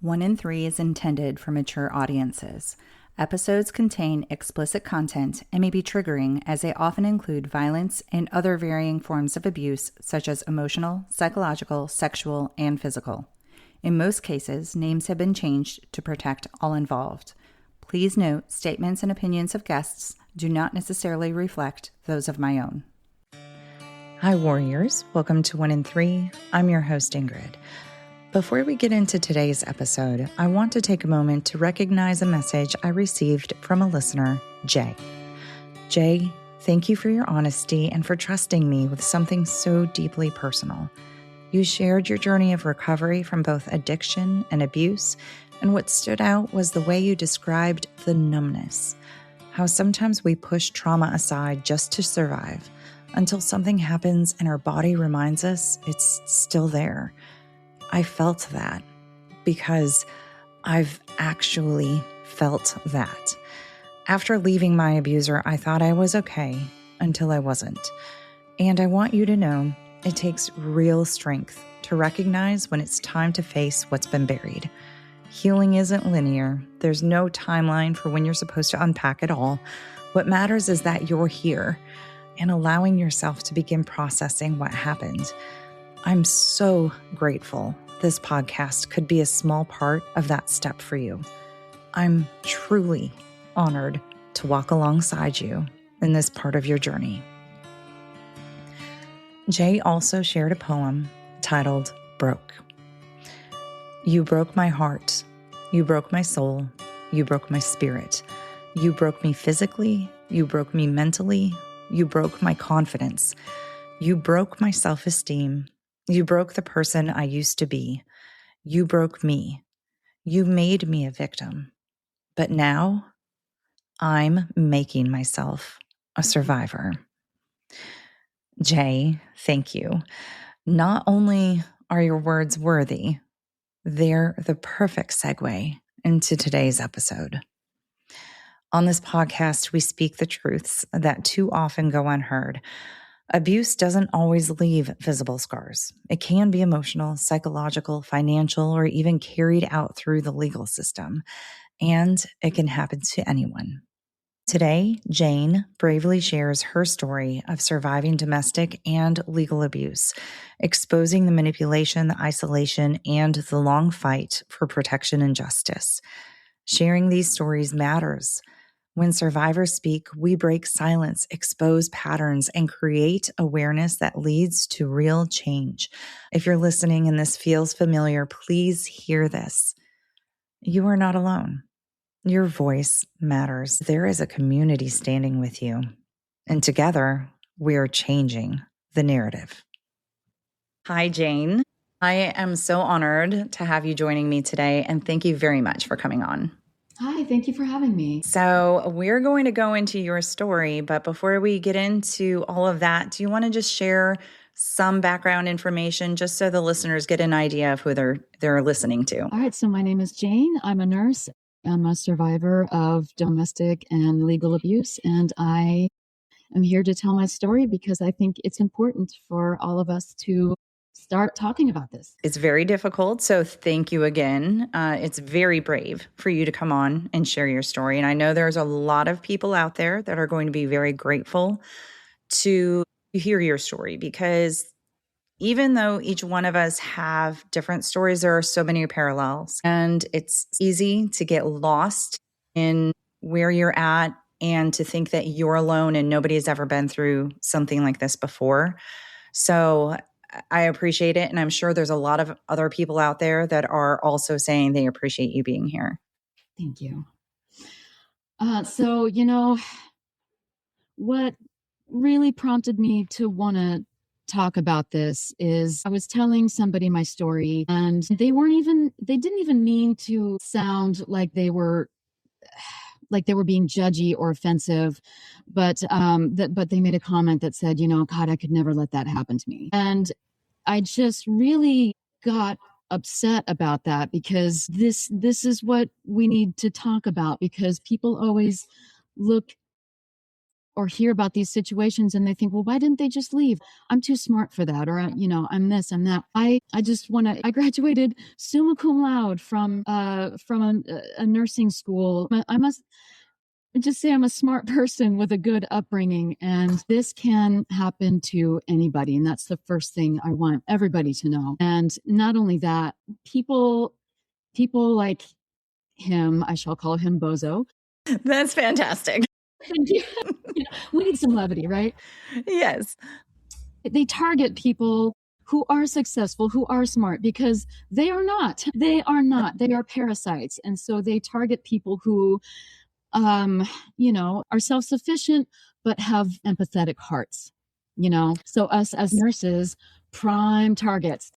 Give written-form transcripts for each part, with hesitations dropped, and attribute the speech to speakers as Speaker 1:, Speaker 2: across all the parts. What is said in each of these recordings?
Speaker 1: 1 in 3 is intended for mature audiences. Episodes contain explicit content and may be triggering as they often include violence and other varying forms of abuse such as emotional, psychological, sexual, and physical. In most cases, names have been changed to protect all involved. Please note, statements and opinions of guests do not necessarily reflect those of my own. Hi, warriors. Welcome to 1 in 3. I'm your host, Ingrid. Before we get into today's episode, I want to take a moment to recognize a message I received from a listener, Jay. Jay, thank you for your honesty and for trusting me with something so deeply personal. You shared your journey of recovery from both addiction and abuse, and what stood out was the way you described the numbness. How sometimes we push trauma aside just to survive, until something happens and our body reminds us it's still there. I felt that because I've actually felt that. After leaving my abuser, I thought I was okay until I wasn't. And I want you to know it takes real strength to recognize when it's time to face what's been buried. Healing isn't linear. There's no timeline for when you're supposed to unpack it all. What matters is that you're here and allowing yourself to begin processing what happened. I'm so grateful this podcast could be a small part of that step for you. I'm truly honored to walk alongside you in this part of your journey. Jay also shared a poem titled Broke. You broke my heart. You broke my soul. You broke my spirit. You broke me physically. You broke me mentally. You broke my confidence. You broke my self-esteem. You broke the person I used to be. You broke me. You made me a victim. But now, I'm making myself a survivor. Jay, thank you. Not only are your words worthy, they're the perfect segue into today's episode. On this podcast, we speak the truths that too often go unheard. Abuse doesn't always leave visible scars. It can be emotional, psychological, financial, or even carried out through the legal system. And it can happen to anyone. Today, Jane bravely shares her story of surviving domestic and legal abuse, exposing the manipulation, the isolation, and the long fight for protection and justice. Sharing these stories matters. When survivors speak, we break silence, expose patterns, and create awareness that leads to real change. If you're listening and this feels familiar, please hear this. You are not alone. Your voice matters. There is a community standing with you. And together, we are changing the narrative. Hi, Jane. I am so honored to have you joining me today, and thank you very much for coming on.
Speaker 2: Hi, thank you for having me.
Speaker 1: So we're going to go into your story, but before we get into all of that, do you want to just share some background information just so the listeners get an idea of who they're listening to?
Speaker 2: All right, so my name is Jane. I'm a nurse. I'm a survivor of domestic and legal abuse, and I am here to tell my story because I think it's important for all of us to start talking about this.
Speaker 1: It's very difficult, so thank you again. It's very brave for you to come on and share your story. And I know there's a lot of people out there that are going to be very grateful to hear your story because even though each one of us have different stories, there are so many parallels. And it's easy to get lost in where you're at and to think that you're alone and nobody has ever been through something like this before. So I appreciate it. And I'm sure there's a lot of other people out there that are also saying they appreciate you being here.
Speaker 2: Thank you. What really prompted me to want to talk about this is I was telling somebody my story and they didn't even mean to sound like they were being judgy or offensive, but they made a comment that said, God, I could never let that happen to me. And I just really got upset about that because this is what we need to talk about because people always look or hear about these situations and they think, well, why didn't they just leave? I'm too smart for that. Or, I'm this, I'm that. I graduated summa cum laude from a nursing school. I must just say I'm a smart person with a good upbringing, and this can happen to anybody. And that's the first thing I want everybody to know. And not only that, people like him, I shall call him Bozo.
Speaker 3: That's fantastic.
Speaker 2: We need some levity, right?
Speaker 3: Yes.
Speaker 2: They target people who are successful, who are smart, because they are not. They are parasites. And so they target people who are self-sufficient, but have empathetic hearts, So us as nurses, prime targets.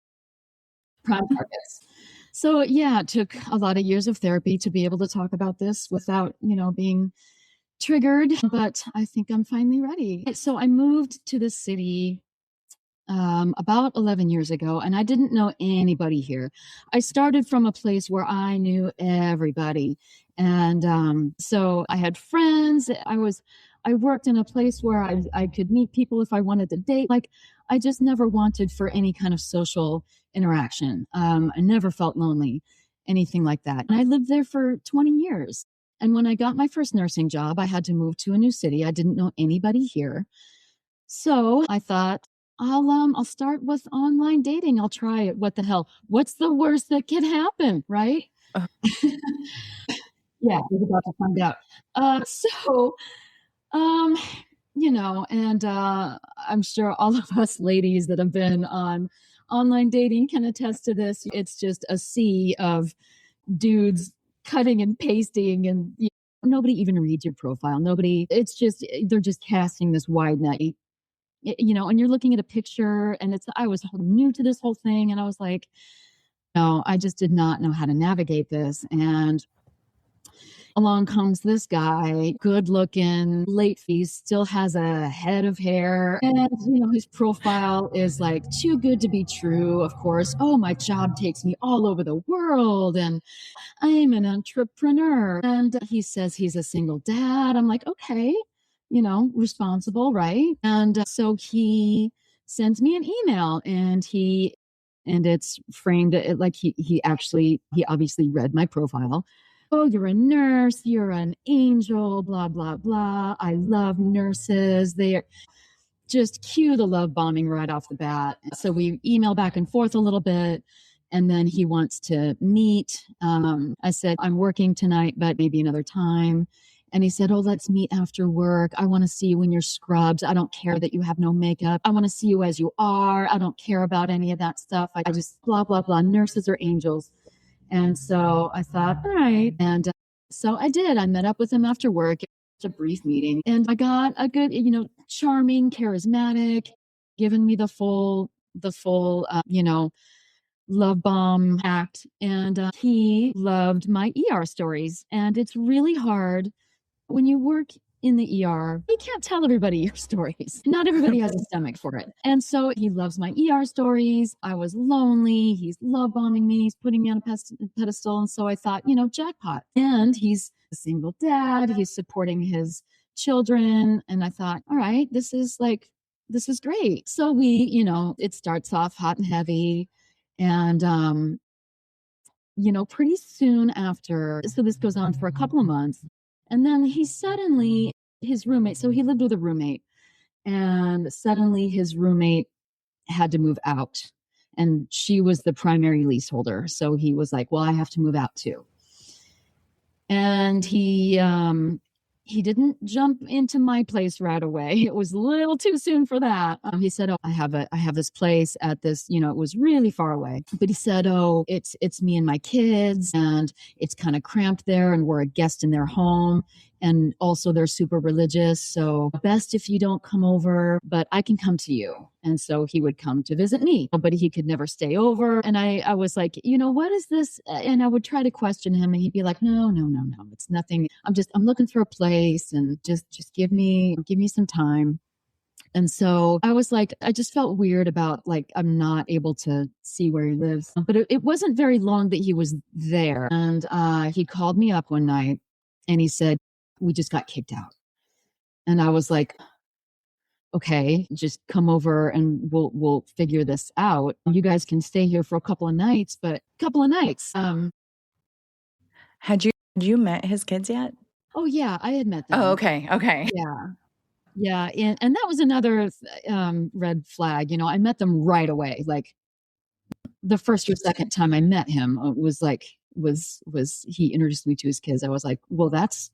Speaker 2: So yeah, it took a lot of years of therapy to be able to talk about this without, being triggered, but I think I'm finally ready. So I moved to the city about 11 years ago, and I didn't know anybody here. I started from a place where I knew everybody. And so I had friends. I worked in a place where I could meet people if I wanted to date. Like, I just never wanted for any kind of social interaction. I never felt lonely, anything like that. And I lived there for 20 years. And when I got my first nursing job, I had to move to a new city. I didn't know anybody here. So I thought, I'll start with online dating. I'll try it. What the hell? What's the worst that could happen, right? Yeah, we're about to find out. And I'm sure all of us ladies that have been on online dating can attest to this. It's just a sea of dudes cutting and pasting, and nobody even reads your profile. They're just casting this wide net. And you're looking at a picture, and I was new to this whole thing, and I was like, no, I just did not know how to navigate this. And along comes this guy, good looking, late fees, still has a head of hair. And, his profile is like too good to be true, of course. Oh, my job takes me all over the world, and I'm an entrepreneur. And he says he's a single dad. I'm like, okay, responsible, right? And so he sends me an email, and it's framed like he obviously read my profile. Oh, you're a nurse, you're an angel, blah, blah, blah. I love nurses. They're just cue the love bombing right off the bat. So we email back and forth a little bit, and then he wants to meet. I said, I'm working tonight, but maybe another time. And he said, oh, let's meet after work. I want to see you in your scrubs. I don't care that you have no makeup. I want to see you as you are. I don't care about any of that stuff. I just blah, blah, blah. Nurses are angels. And so I thought, all right. And so I did. I met up with him after work. It was a brief meeting. And I got a good, charming, charismatic, giving me the full, love bomb act. And he loved my ER stories. And it's really hard when you work in the ER, you can't tell everybody your stories. Not everybody has a stomach for it. And so he loves my ER stories. I was lonely. He's love bombing me. He's putting me on a pedestal. And so I thought, jackpot. And he's a single dad. He's supporting his children. And I thought, all right, this is great. So we, it starts off hot and heavy. And, pretty soon after, so this goes on for a couple of months. And then his roommate, so he lived with a roommate, and suddenly his roommate had to move out, and she was the primary leaseholder. So he was like, well, I have to move out too. And he didn't jump into my place right away. It was a little too soon for that. He said, oh, I have this place at this, it was really far away. But he said, oh, it's me and my kids, and it's kind of cramped there, and we're a guest in their home. And also they're super religious. So best if you don't come over, but I can come to you. And so he would come to visit me, but he could never stay over. And I was like, what is this? And I would try to question him, and he'd be like, no, it's nothing. I'm looking for a place, and just give me some time. And so I was like, I just felt weird about, like, I'm not able to see where he lives. But it wasn't very long that he was there. And he called me up one night, and he said, we just got kicked out. And I was like, okay, just come over and we'll figure this out. You guys can stay here for a couple of nights, but couple of nights.
Speaker 3: Had you met his kids yet?
Speaker 2: Oh yeah, I had met them.
Speaker 3: Oh, okay. Okay.
Speaker 2: Yeah. Yeah. And that was another red flag. I met them right away. Like the first or second time I met him was like, was he introduced me to his kids. I was like, well, that's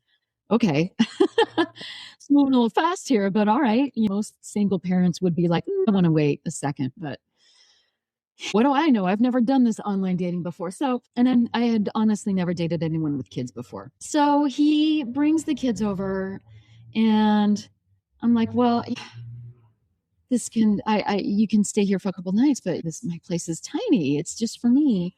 Speaker 2: okay. It's moving a little fast here, but all right. Most single parents would be like, I want to wait a second, but what do I know? I've never done this online dating before. So, and then I had honestly never dated anyone with kids before. So he brings the kids over and I'm like, well, this can, you can stay here for a couple nights, but my place is tiny. It's just for me.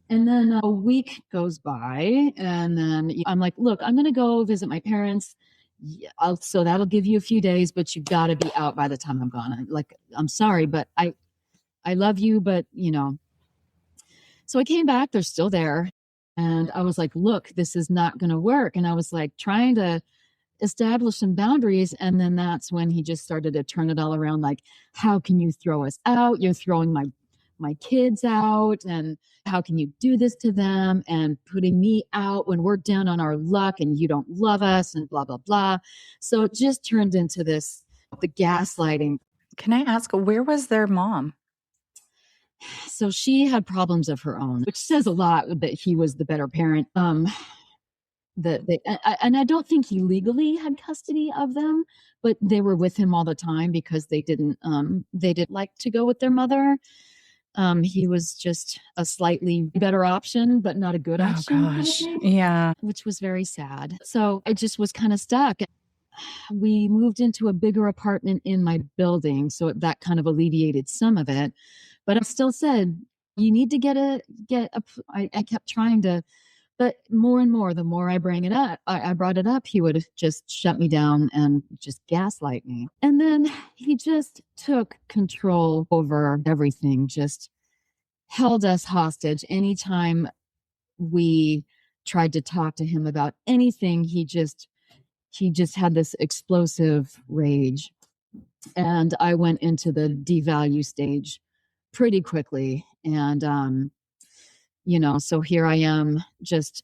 Speaker 2: And then a week goes by and then I'm like, look, I'm going to go visit my parents. Yeah, so that'll give you a few days, but you got to be out by the time I'm gone. I'm sorry, but I love you, but so I came back, they're still there. And I was like, look, this is not going to work. And I was like trying to establish some boundaries. And then that's when he just started to turn it all around. Like, how can you throw us out? You're throwing my kids out. And how can you do this to them? And putting me out when we're down on our luck and you don't love us and blah, blah, blah. So it just turned into the gaslighting.
Speaker 3: Can I ask, where was their mom?
Speaker 2: So she had problems of her own, which says a lot that he was the better parent. And I don't think he legally had custody of them, but they were with him all the time because they didn't like to go with their mother. He was just a slightly better option, but not a good option.
Speaker 3: Oh gosh. Yeah.
Speaker 2: Which was very sad. So I just was kind of stuck. We moved into a bigger apartment in my building, so that kind of alleviated some of it. But I still said, you need to get a, I kept trying to, but more and more, the more I bring it up, I brought it up, he would just shut me down and just gaslight me. And then he just took control over everything, just held us hostage. Anytime we tried to talk to him about anything, he just had this explosive rage. And I went into the devalue stage pretty quickly. And, so here I am just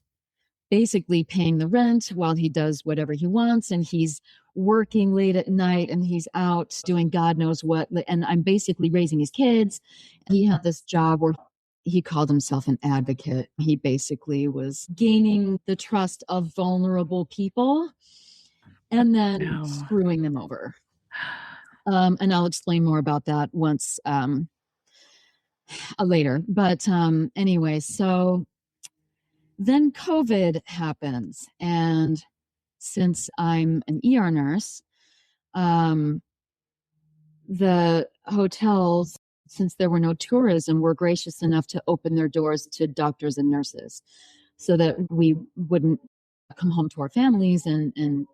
Speaker 2: basically paying the rent while he does whatever he wants. And he's working late at night and he's out doing God knows what. And I'm basically raising his kids. He had this job where he called himself an advocate. He basically was gaining the trust of vulnerable people and then screwing them over. And I'll explain more about that once later. But anyway, so then COVID happens. And since I'm an ER nurse, the hotels, since there were no tourism, were gracious enough to open their doors to doctors and nurses so that we wouldn't come home to our families and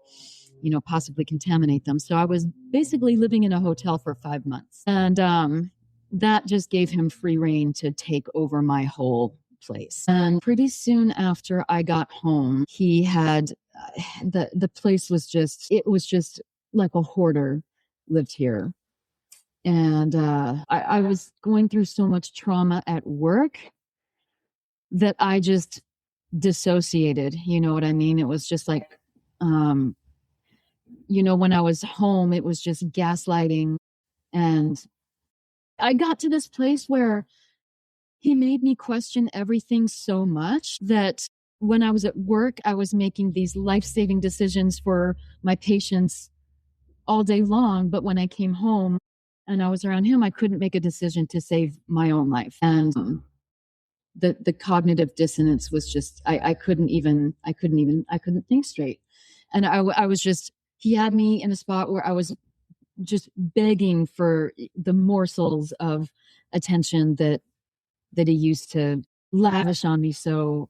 Speaker 2: possibly contaminate them. So I was basically living in a hotel for 5 months. And that just gave him free reign to take over my whole place. And pretty soon after I got home, he had the place was just like a hoarder lived here. And I was going through so much trauma at work that I just dissociated. You know what I mean? It was just like, when I was home, it was just gaslighting. And I got to this place where he made me question everything so much that when I was at work, I was making these life-saving decisions for my patients all day long. But when I came home and I was around him, I couldn't make a decision to save my own life. And the cognitive dissonance was just, I couldn't think straight. And I was just, he had me in a spot where I was just begging for the morsels of attention that he used to lavish on me. So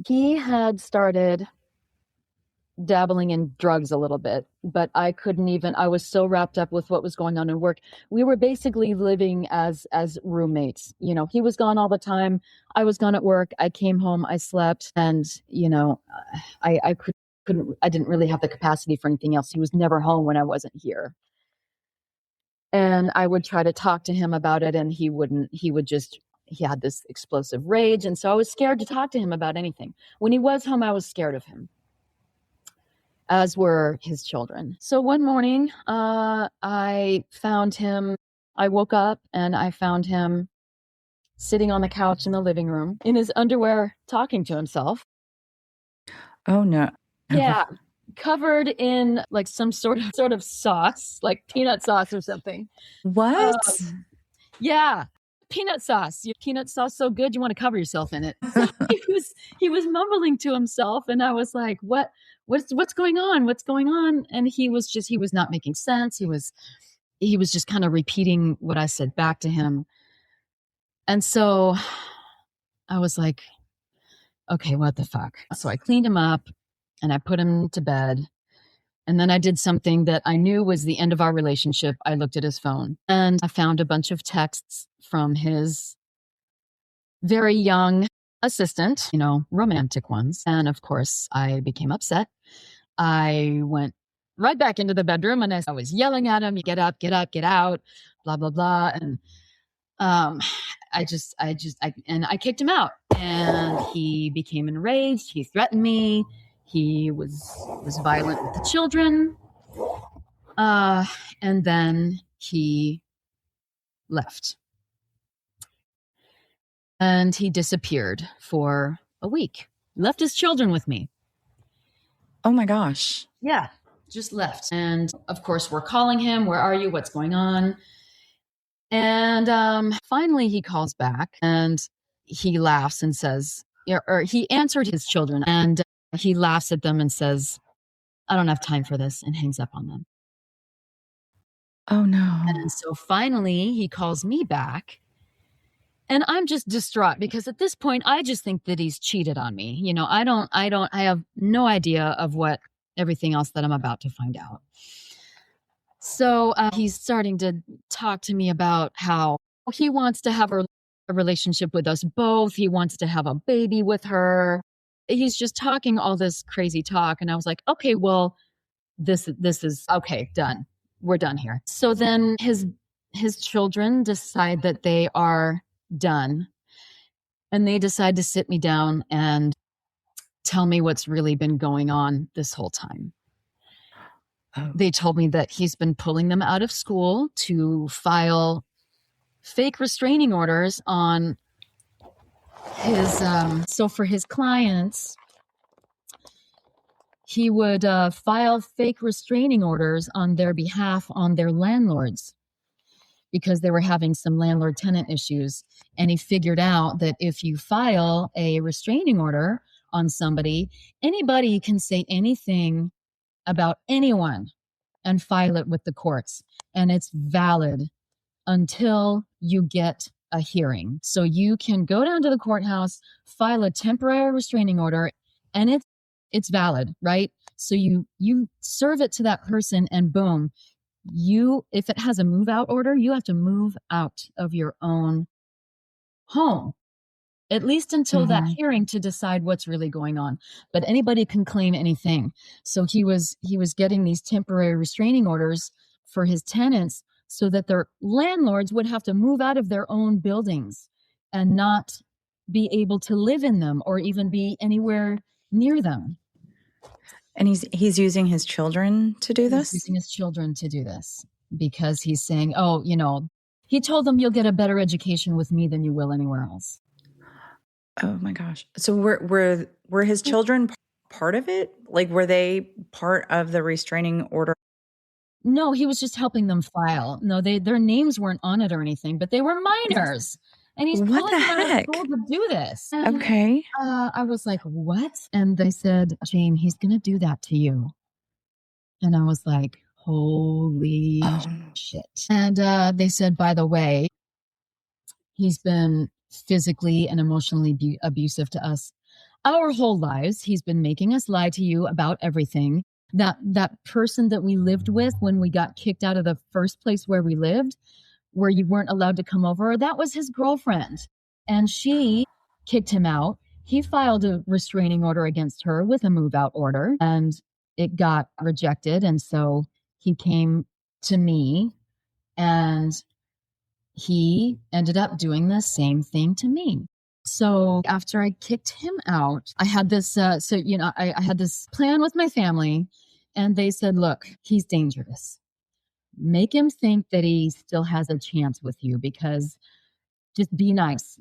Speaker 2: he had started dabbling in drugs a little bit, but I was so wrapped up with what was going on in work. We were basically living as roommates. He was gone all the time. I was gone at work. I came home, I slept, and I I didn't really have the capacity for anything else. He was never home when I wasn't here. And I would try to talk to him about it, and he had this explosive rage. And so I was scared to talk to him about anything. When he was home, I was scared of him, as were his children. So one morning, I woke up and I found him sitting on the couch in the living room in his underwear, talking to himself.
Speaker 3: Oh, no.
Speaker 2: Yeah. Covered in like some sort of sauce, like peanut sauce or something.
Speaker 3: What?
Speaker 2: Yeah. Peanut sauce. Your peanut sauce so good you want to cover yourself in it. So he was mumbling to himself, and I was like, what's going on? What's going on? And he was not making sense. He was just kind of repeating what I said back to him. And so I was like, okay, what the fuck? So I cleaned him up and I put him to bed. And then I did something that I knew was the end of our relationship. I looked at his phone and I found a bunch of texts from his very young assistant, romantic ones. And of course, I became upset. I went right back into the bedroom and I was yelling at him, get up, get out, blah, blah, blah. And I kicked him out, and he became enraged. He threatened me. He was violent with the children. And then he left. And he disappeared for a week. Left his children with me.
Speaker 3: Oh my gosh.
Speaker 2: Yeah, just left. And of course, we're calling him. Where are you? What's going on? And finally he calls back and he laughs and says, or he answered his children, and he laughs at them and says, I don't have time for this, and hangs up on them.
Speaker 3: Oh no.
Speaker 2: And so finally he calls me back, and I'm just distraught because at this point I just think that he's cheated on me. I have no idea of what everything else that I'm about to find out. So he's starting to talk to me about how he wants to have a relationship with us both. He wants to have a baby with her. He's just talking all this crazy talk. And I was like, okay, well, this is okay, done. We're done here. So then his children decide that they are done. And they decide to sit me down and tell me what's really been going on this whole time.
Speaker 3: Oh.
Speaker 2: They told me that he's been pulling them out of school to file fake restraining orders on his, so for his clients, he would file fake restraining orders on their behalf on their landlords because they were having some landlord-tenant issues. And he figured out that if you file a restraining order on somebody, anybody can say anything about anyone and file it with the courts. And it's valid until you get a hearing. So you can go down to the courthouse, file a temporary restraining order, and it's valid, right? So you serve it to that person, and boom, if it has a move out order, you have to move out of your own home, at least until that hearing to decide what's really going on. But anybody can claim anything. So he was getting these temporary restraining orders for his tenants so that their landlords would have to move out of their own buildings and not be able to live in them or even be anywhere near them.
Speaker 3: And he's using his children to do this?
Speaker 2: He's using his children to do this because he's saying, he told them you'll get a better education with me than you will anywhere else.
Speaker 3: Oh my gosh. So were his children part of it? Like, were they part of the restraining order?
Speaker 2: No, he was just helping them file. No, their names weren't on it or anything, but they were minors. And he's
Speaker 3: What
Speaker 2: pulling
Speaker 3: the
Speaker 2: them out of
Speaker 3: heck?
Speaker 2: school to do this. And,
Speaker 3: Okay.
Speaker 2: I was like, what? And they said, Jane, he's going to do that to you. And I was like, holy shit. And they said, by the way, he's been physically and emotionally abusive to us our whole lives. He's been making us lie to you about everything. That person that we lived with when we got kicked out of the first place where we lived, where you weren't allowed to come over, that was his girlfriend. And she kicked him out. he filed a restraining order against her with a move out order, and it got rejected. And so he came to me, and he ended up doing the same thing to me. So after I kicked him out, I had this, I had this plan with my family, and they said, look, he's dangerous. Make him think that he still has a chance with you, because just be nice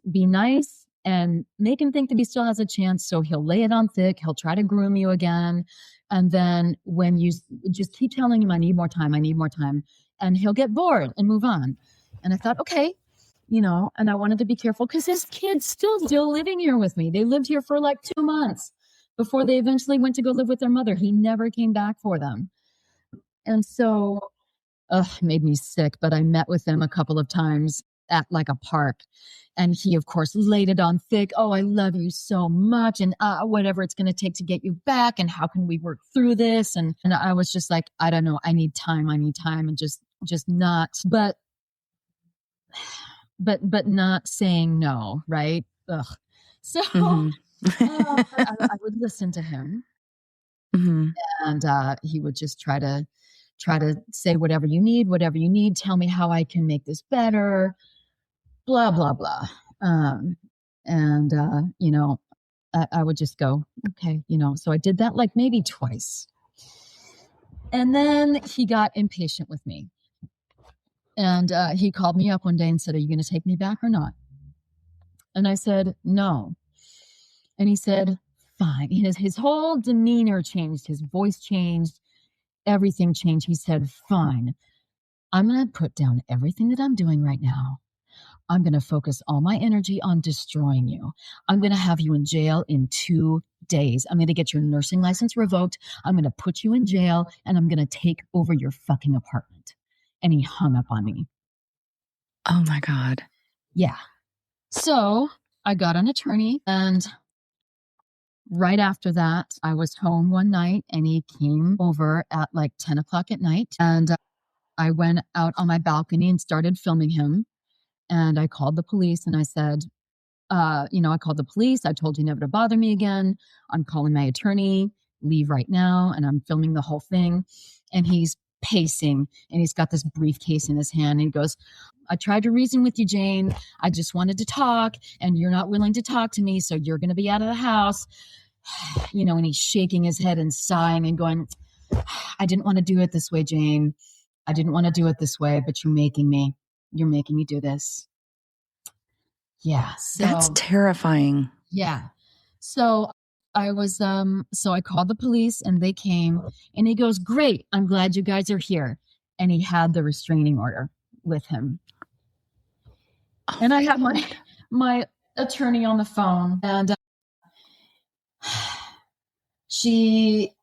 Speaker 2: and make him think that he still has a chance. So he'll lay it on thick. He'll try to groom you again. And then when you just keep telling him, I need more time, and he'll get bored and move on. And I thought, okay, and I wanted to be careful because his kid's still living here with me. They lived here for like 2 months before they eventually went to go live with their mother. He never came back for them. And so, it made me sick, but I met with him a couple of times at like a park. And he, of course, laid it on thick. Oh, I love you so much. And whatever it's going to take to get you back. And how can we work through this? And I was just like, I don't know. I need time. And just not, but not saying no. Right. Ugh. So I would listen to him, and he would just try to say, whatever you need, tell me how I can make this better, blah, blah, blah. I would just go, okay, so I did that like maybe twice. And then he got impatient with me. And he called me up one day and said, are you going to take me back or not? And I said, no. And he said, fine. His whole demeanor changed. His voice changed. Everything changed. He said, fine. I'm going to put down everything that I'm doing right now. I'm going to focus all my energy on destroying you. I'm going to have you in jail in 2 days. I'm going to get your nursing license revoked. I'm going to put you in jail, and I'm going to take over your fucking apartment. And he hung up on me.
Speaker 3: Oh my God.
Speaker 2: Yeah. So I got an attorney, and right after that, I was home one night, and he came over at like 10 o'clock at night, and I went out on my balcony and started filming him. And I called the police, and I said, I called the police. I told you never to bother me again. I'm calling my attorney. Leave right now. And I'm filming the whole thing. And he's pacing, and he's got this briefcase in his hand. And he goes, I tried to reason with you, Jane. I just wanted to talk, and you're not willing to talk to me. So you're going to be out of the house. And he's shaking his head and sighing and going, I didn't want to do it this way, Jane. I didn't want to do it this way, but you're making me do this. Yeah. So
Speaker 3: that's terrifying.
Speaker 2: Yeah. So I was, so I called the police, and they came, and he goes, great. I'm glad you guys are here. And he had the restraining order with him. Oh, and I had my attorney on the phone, and she,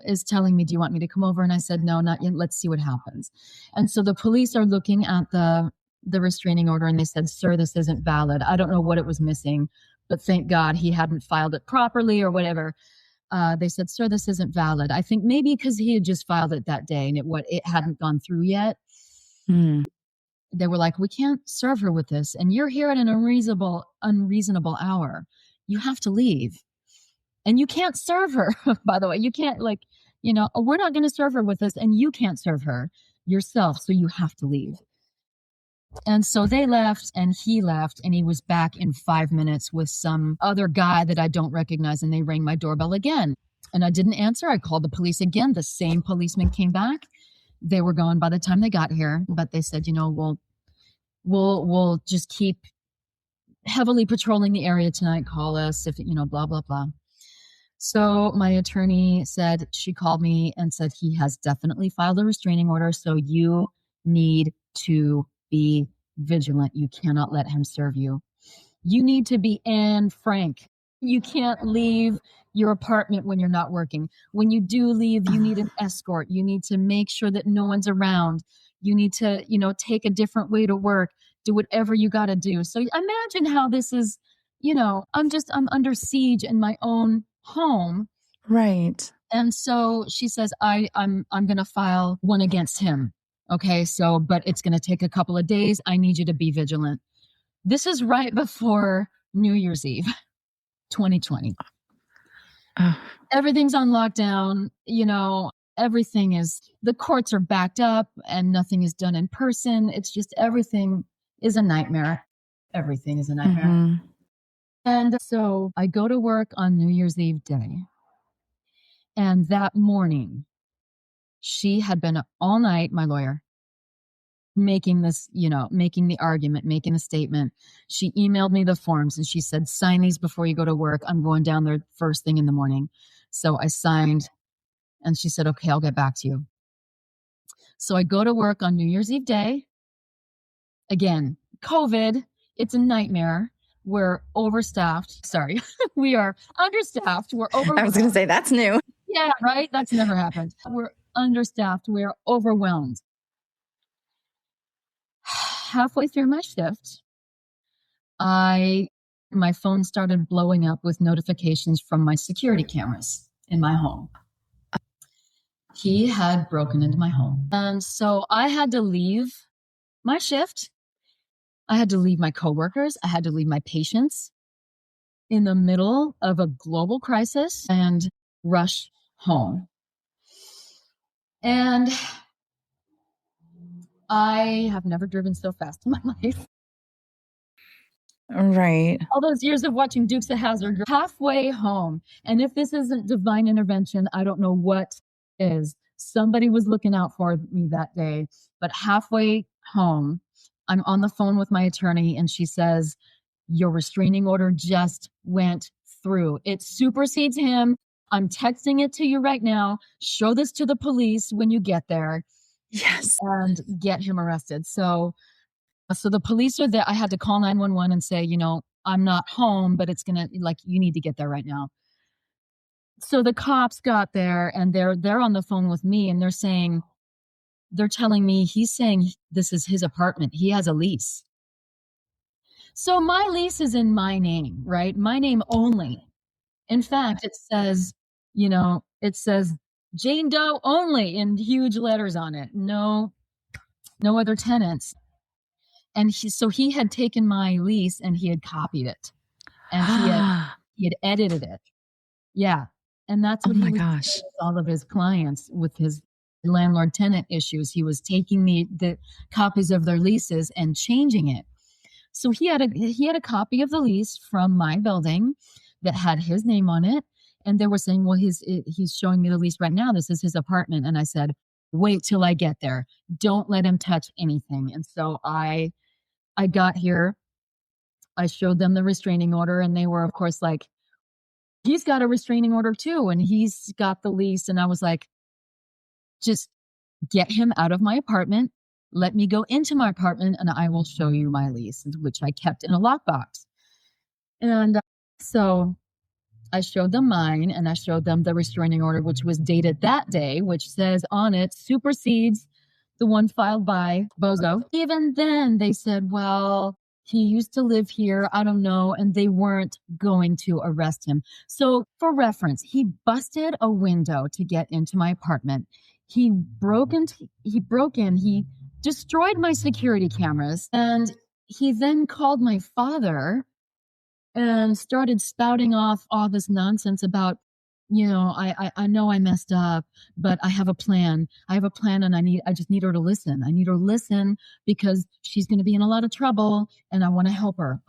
Speaker 2: is telling me, do you want me to come over? And I said, no, not yet. Let's see what happens. And so the police are looking at the restraining order, and they said, sir, this isn't valid. I don't know what it was missing, but thank God he hadn't filed it properly or whatever. They said, sir, this isn't valid. I think maybe because he had just filed it that day and it hadn't gone through yet. They were like, we can't serve her with this. And you're here at an unreasonable hour. You have to leave. And you can't serve her, by the way. You can't we're not going to serve her with this, and you can't serve her yourself. So you have to leave. And so they left, and he left, and he was back in 5 minutes with some other guy that I don't recognize. And they rang my doorbell again, and I didn't answer. I called the police again. The same policeman came back. They were gone by the time they got here, but they said, we'll just keep heavily patrolling the area tonight. Call us if, blah, blah, blah. So my attorney said, she called me and said, he has definitely filed a restraining order. So you need to be vigilant. You cannot let him serve you. You need to be Anne Frank. You can't leave your apartment when you're not working. When you do leave, you need an escort. You need to make sure that no one's around. You need to, take a different way to work. Do whatever you got to do. So imagine how this is, I'm under siege in my own home.
Speaker 3: Right.
Speaker 2: And so she says, I'm going to file one against him. Okay. So, but it's going to take a couple of days. I need you to be vigilant. This is right before New Year's Eve. 2020.
Speaker 3: Oh,
Speaker 2: Everything's on lockdown. The courts are backed up and nothing is done in person. It's just everything is a nightmare. Everything is a nightmare.
Speaker 3: mhm.
Speaker 2: And so I go to work on New Year's Eve day. And that morning, she had been all night, my lawyer, making the argument, making a statement. She emailed me the forms and she said, sign these before you go to work. I'm going down there first thing in the morning. So I signed and she said, okay, I'll get back to you. So I go to work on New Year's Eve day. Again, COVID, it's a nightmare. We're overstaffed. Sorry, we are understaffed. We're overwhelmed.
Speaker 3: I was going to say that's new.
Speaker 2: Yeah, right? That's never happened. We're understaffed. We're overwhelmed. Halfway through my shift, my phone started blowing up with notifications from my security cameras in my home. He had broken into my home. And so I had to leave my shift. I had to leave my coworkers. I had to leave my patients in the middle of a global crisis and rush home. And I have never driven so fast in my life.
Speaker 3: Right.
Speaker 2: All those years of watching Dukes of Hazzard, halfway home. And if this isn't divine intervention, I don't know what is. Somebody was looking out for me that day. But halfway home, I'm on the phone with my attorney and she says, your restraining order just went through. It supersedes him. I'm texting it to you right now. Show this to the police when you get there.
Speaker 3: Yes.
Speaker 2: And get him arrested. So the police are there. I had to call 911 and say, I'm not home, but it's you need to get there right now. So the cops got there and they're on the phone with me and they're telling me, he's saying this is his apartment. He has a lease. So my lease is in my name, right? My name only. In fact, it says Jane Doe only in huge letters on it. No other tenants. And he had taken my lease and he had copied it and he had edited it. Yeah. And that's what he was doing with all of his clients with his landlord tenant issues. He was taking the copies of their leases and changing it. So he had a copy of the lease from my building that had his name on it. And they were saying, well, he's showing me the lease right now. This is his apartment. And I said, wait till I get there. Don't let him touch anything. And so I got here, I showed them the restraining order and they were of course like, he's got a restraining order too. And he's got the lease. And I was like, just get him out of my apartment. Let me go into my apartment and I will show you my lease, which I kept in a lockbox. And so I showed them mine and I showed them the restraining order, which was dated that day, which says on it supersedes the one filed by Bozo. Even then they said, well, he used to live here. I don't know. And they weren't going to arrest him. So for reference, he busted a window to get into my apartment. He broke in, he destroyed my security cameras. And he then called my father and started spouting off all this nonsense about, I know I messed up, but I have a plan. And I just need her to listen. I need her to listen because she's going to be in a lot of trouble and I want to help her.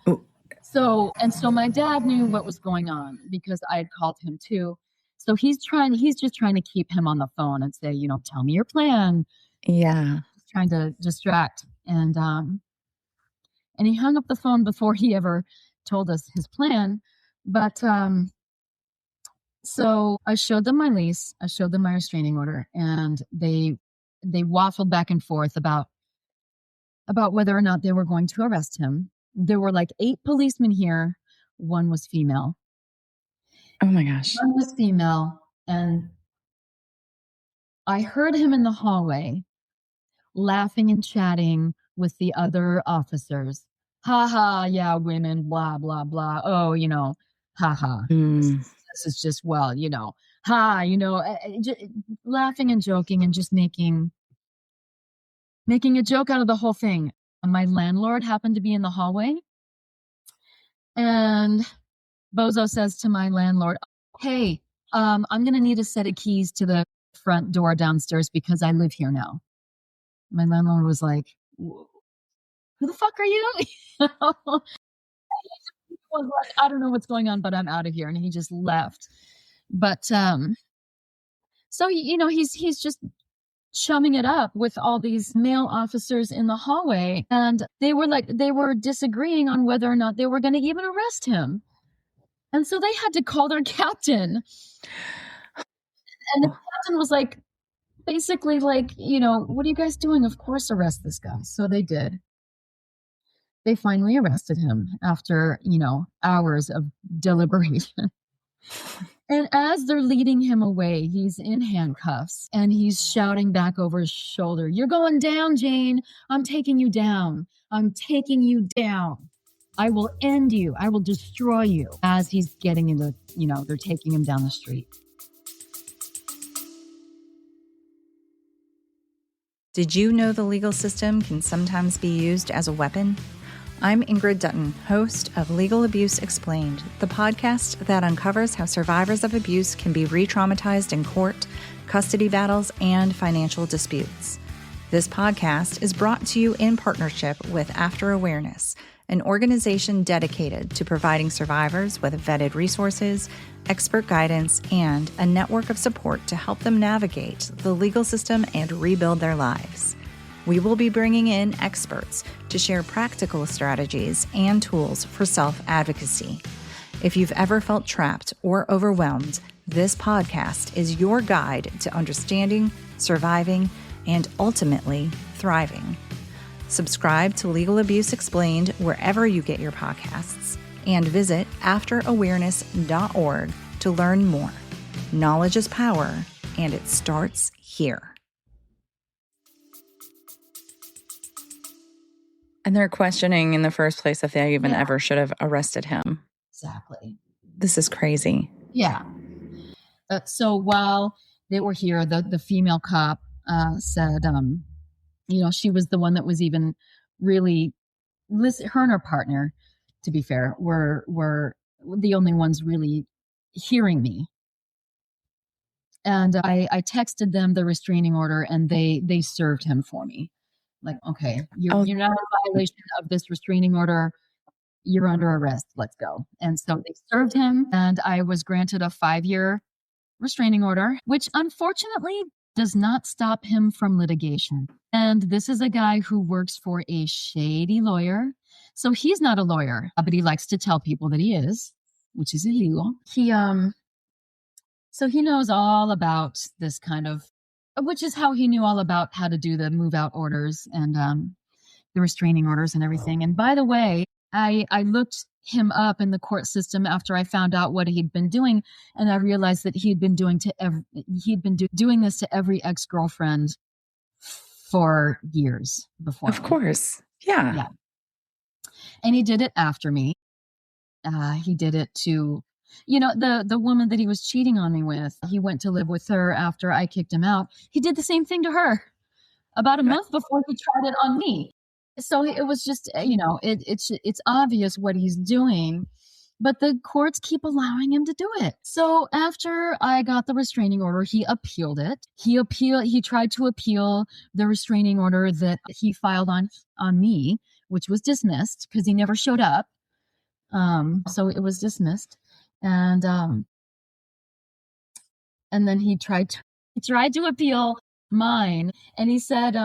Speaker 3: Ooh.
Speaker 2: So my dad knew what was going on because I had called him too. So he's just trying to keep him on the phone and say, tell me your plan.
Speaker 3: Yeah.
Speaker 2: He's trying to distract. And he hung up the phone before he ever told us his plan. But so I showed them my lease, I showed them my restraining order, and they waffled back and forth about whether or not they were going to arrest him. There were like 8 policemen here. One was female.
Speaker 3: Oh my gosh.
Speaker 2: One was female, and I heard him in the hallway laughing and chatting with the other officers. Ha ha, yeah, women, blah, blah, blah. Oh, ha ha. This is just, laughing and joking and just making a joke out of the whole thing. My landlord happened to be in the hallway And Bozo says to my landlord, hey, I'm going to need a set of keys to the front door downstairs because I live here now. My landlord was like, who the fuck are you? He was like, I don't know what's going on, but I'm out of here. And he just left. But so he's just chumming it up with all these male officers in the hallway, and they were disagreeing on whether or not they were going to even arrest him. And so they had to call their captain. And the captain was like, basically like, what are you guys doing? Of course, arrest this guy. So they did. They finally arrested him after, hours of deliberation. And as they're leading him away, he's in handcuffs and he's shouting back over his shoulder, "You're going down, Jane. I'm taking you down. I'm taking you down. I will end you. I will destroy you." As he's getting into, they're taking him down the street.
Speaker 1: Did you know the legal system can sometimes be used as a weapon? I'm Ingrid Dutton, host of Legal Abuse Explained, the podcast that uncovers how survivors of abuse can be re-traumatized in court, custody battles, and financial disputes. This podcast is brought to you in partnership with After Awareness, an organization dedicated to providing survivors with vetted resources, expert guidance, and a network of support to help them navigate the legal system and rebuild their lives. We will be bringing in experts to share practical strategies and tools for self-advocacy. If you've ever felt trapped or overwhelmed, this podcast is your guide to understanding, surviving, and ultimately thriving. Subscribe to Legal Abuse Explained wherever you get your podcasts, and visit afterawareness.org to learn more. Knowledge is power, and it starts here. And they're questioning in the first place if they even ever should have arrested him.
Speaker 2: Exactly.
Speaker 1: This is crazy.
Speaker 2: Yeah. So while they were here, the female cop said, she was the one that was even really, her and her partner, to be fair, were the only ones really hearing me. And I texted them the restraining order, and they served him for me. Like, okay, you're not in violation of this restraining order. You're under arrest. Let's go. And so they served him, and I was granted a 5-year restraining order, which unfortunately does not stop him from litigation. And this is a guy who works for a shady lawyer. So he's not a lawyer, but he likes to tell people that he is, which is illegal. So he knows all about this kind of, which is how he knew all about how to do the move out orders and the restraining orders and everything. And by the way, I looked him up in the court system after I found out what he'd been doing, and I realized that he'd been doing this to every ex-girlfriend for years before.
Speaker 1: Of course. Yeah.
Speaker 2: And he did it after me. He did it to, the woman that he was cheating on me with. He went to live with her after I kicked him out. He did the same thing to her about a month before he tried it on me. So it was just, it's obvious what he's doing, but the courts keep allowing him to do it. So after I got the restraining order, he appealed it. He tried to appeal the restraining order that he filed on me, which was dismissed because he never showed up. So it was dismissed. And then he tried to appeal mine, and he said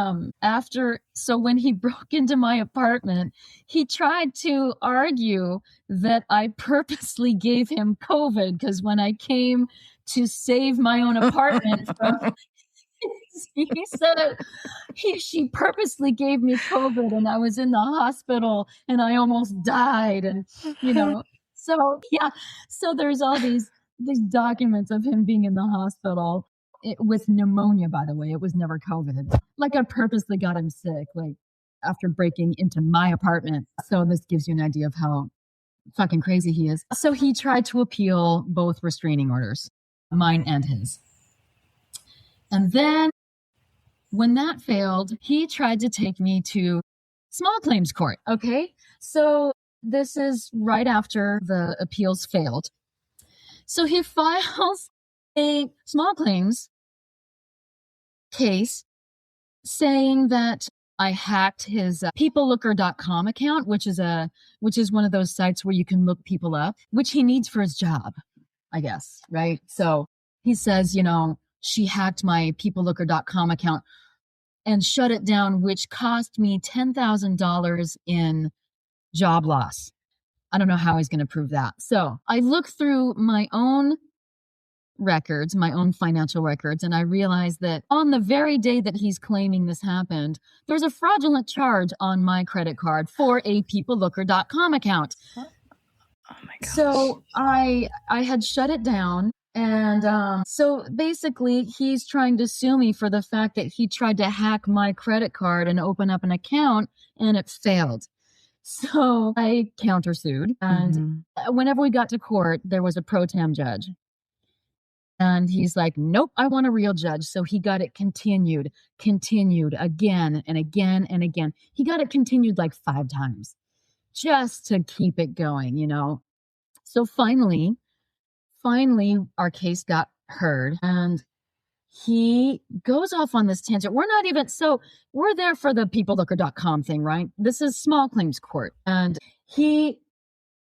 Speaker 2: so when he broke into my apartment, he tried to argue that I purposely gave him COVID because when I came to save my own apartment from he said she purposely gave me COVID and I was in the hospital and I almost died, and so there's all these documents of him being in the hospital with pneumonia, by the way. It was never COVID. Like, I purposely got him sick, like, after breaking into my apartment. So this gives you an idea of how fucking crazy he is. So he tried to appeal both restraining orders, mine and his. And then when that failed, he tried to take me to small claims court. Okay. So this is right after the appeals failed. So he files a small claims case saying that I hacked his peoplelooker.com account, which is one of those sites where you can look people up, which he needs for his job, I guess, right? So he says, she hacked my peoplelooker.com account and shut it down, which cost me $10,000 in job loss. I don't know how he's going to prove that. So I look through my own records, my own financial records, and I realized that on the very day that he's claiming this happened, there's a fraudulent charge on my credit card for a peoplelooker.com account.
Speaker 3: Oh my gosh.
Speaker 2: So I had shut it down. And so basically he's trying to sue me for the fact that he tried to hack my credit card and open up an account and it failed. So I countersued. And whenever we got to court, there was a pro tem judge. And he's like, nope, I want a real judge. So he got it continued again and again and again. He got it continued like 5 times just to keep it going, So finally, our case got heard and he goes off on this tangent. We're there for the peoplelooker.com thing, right? This is small claims court. And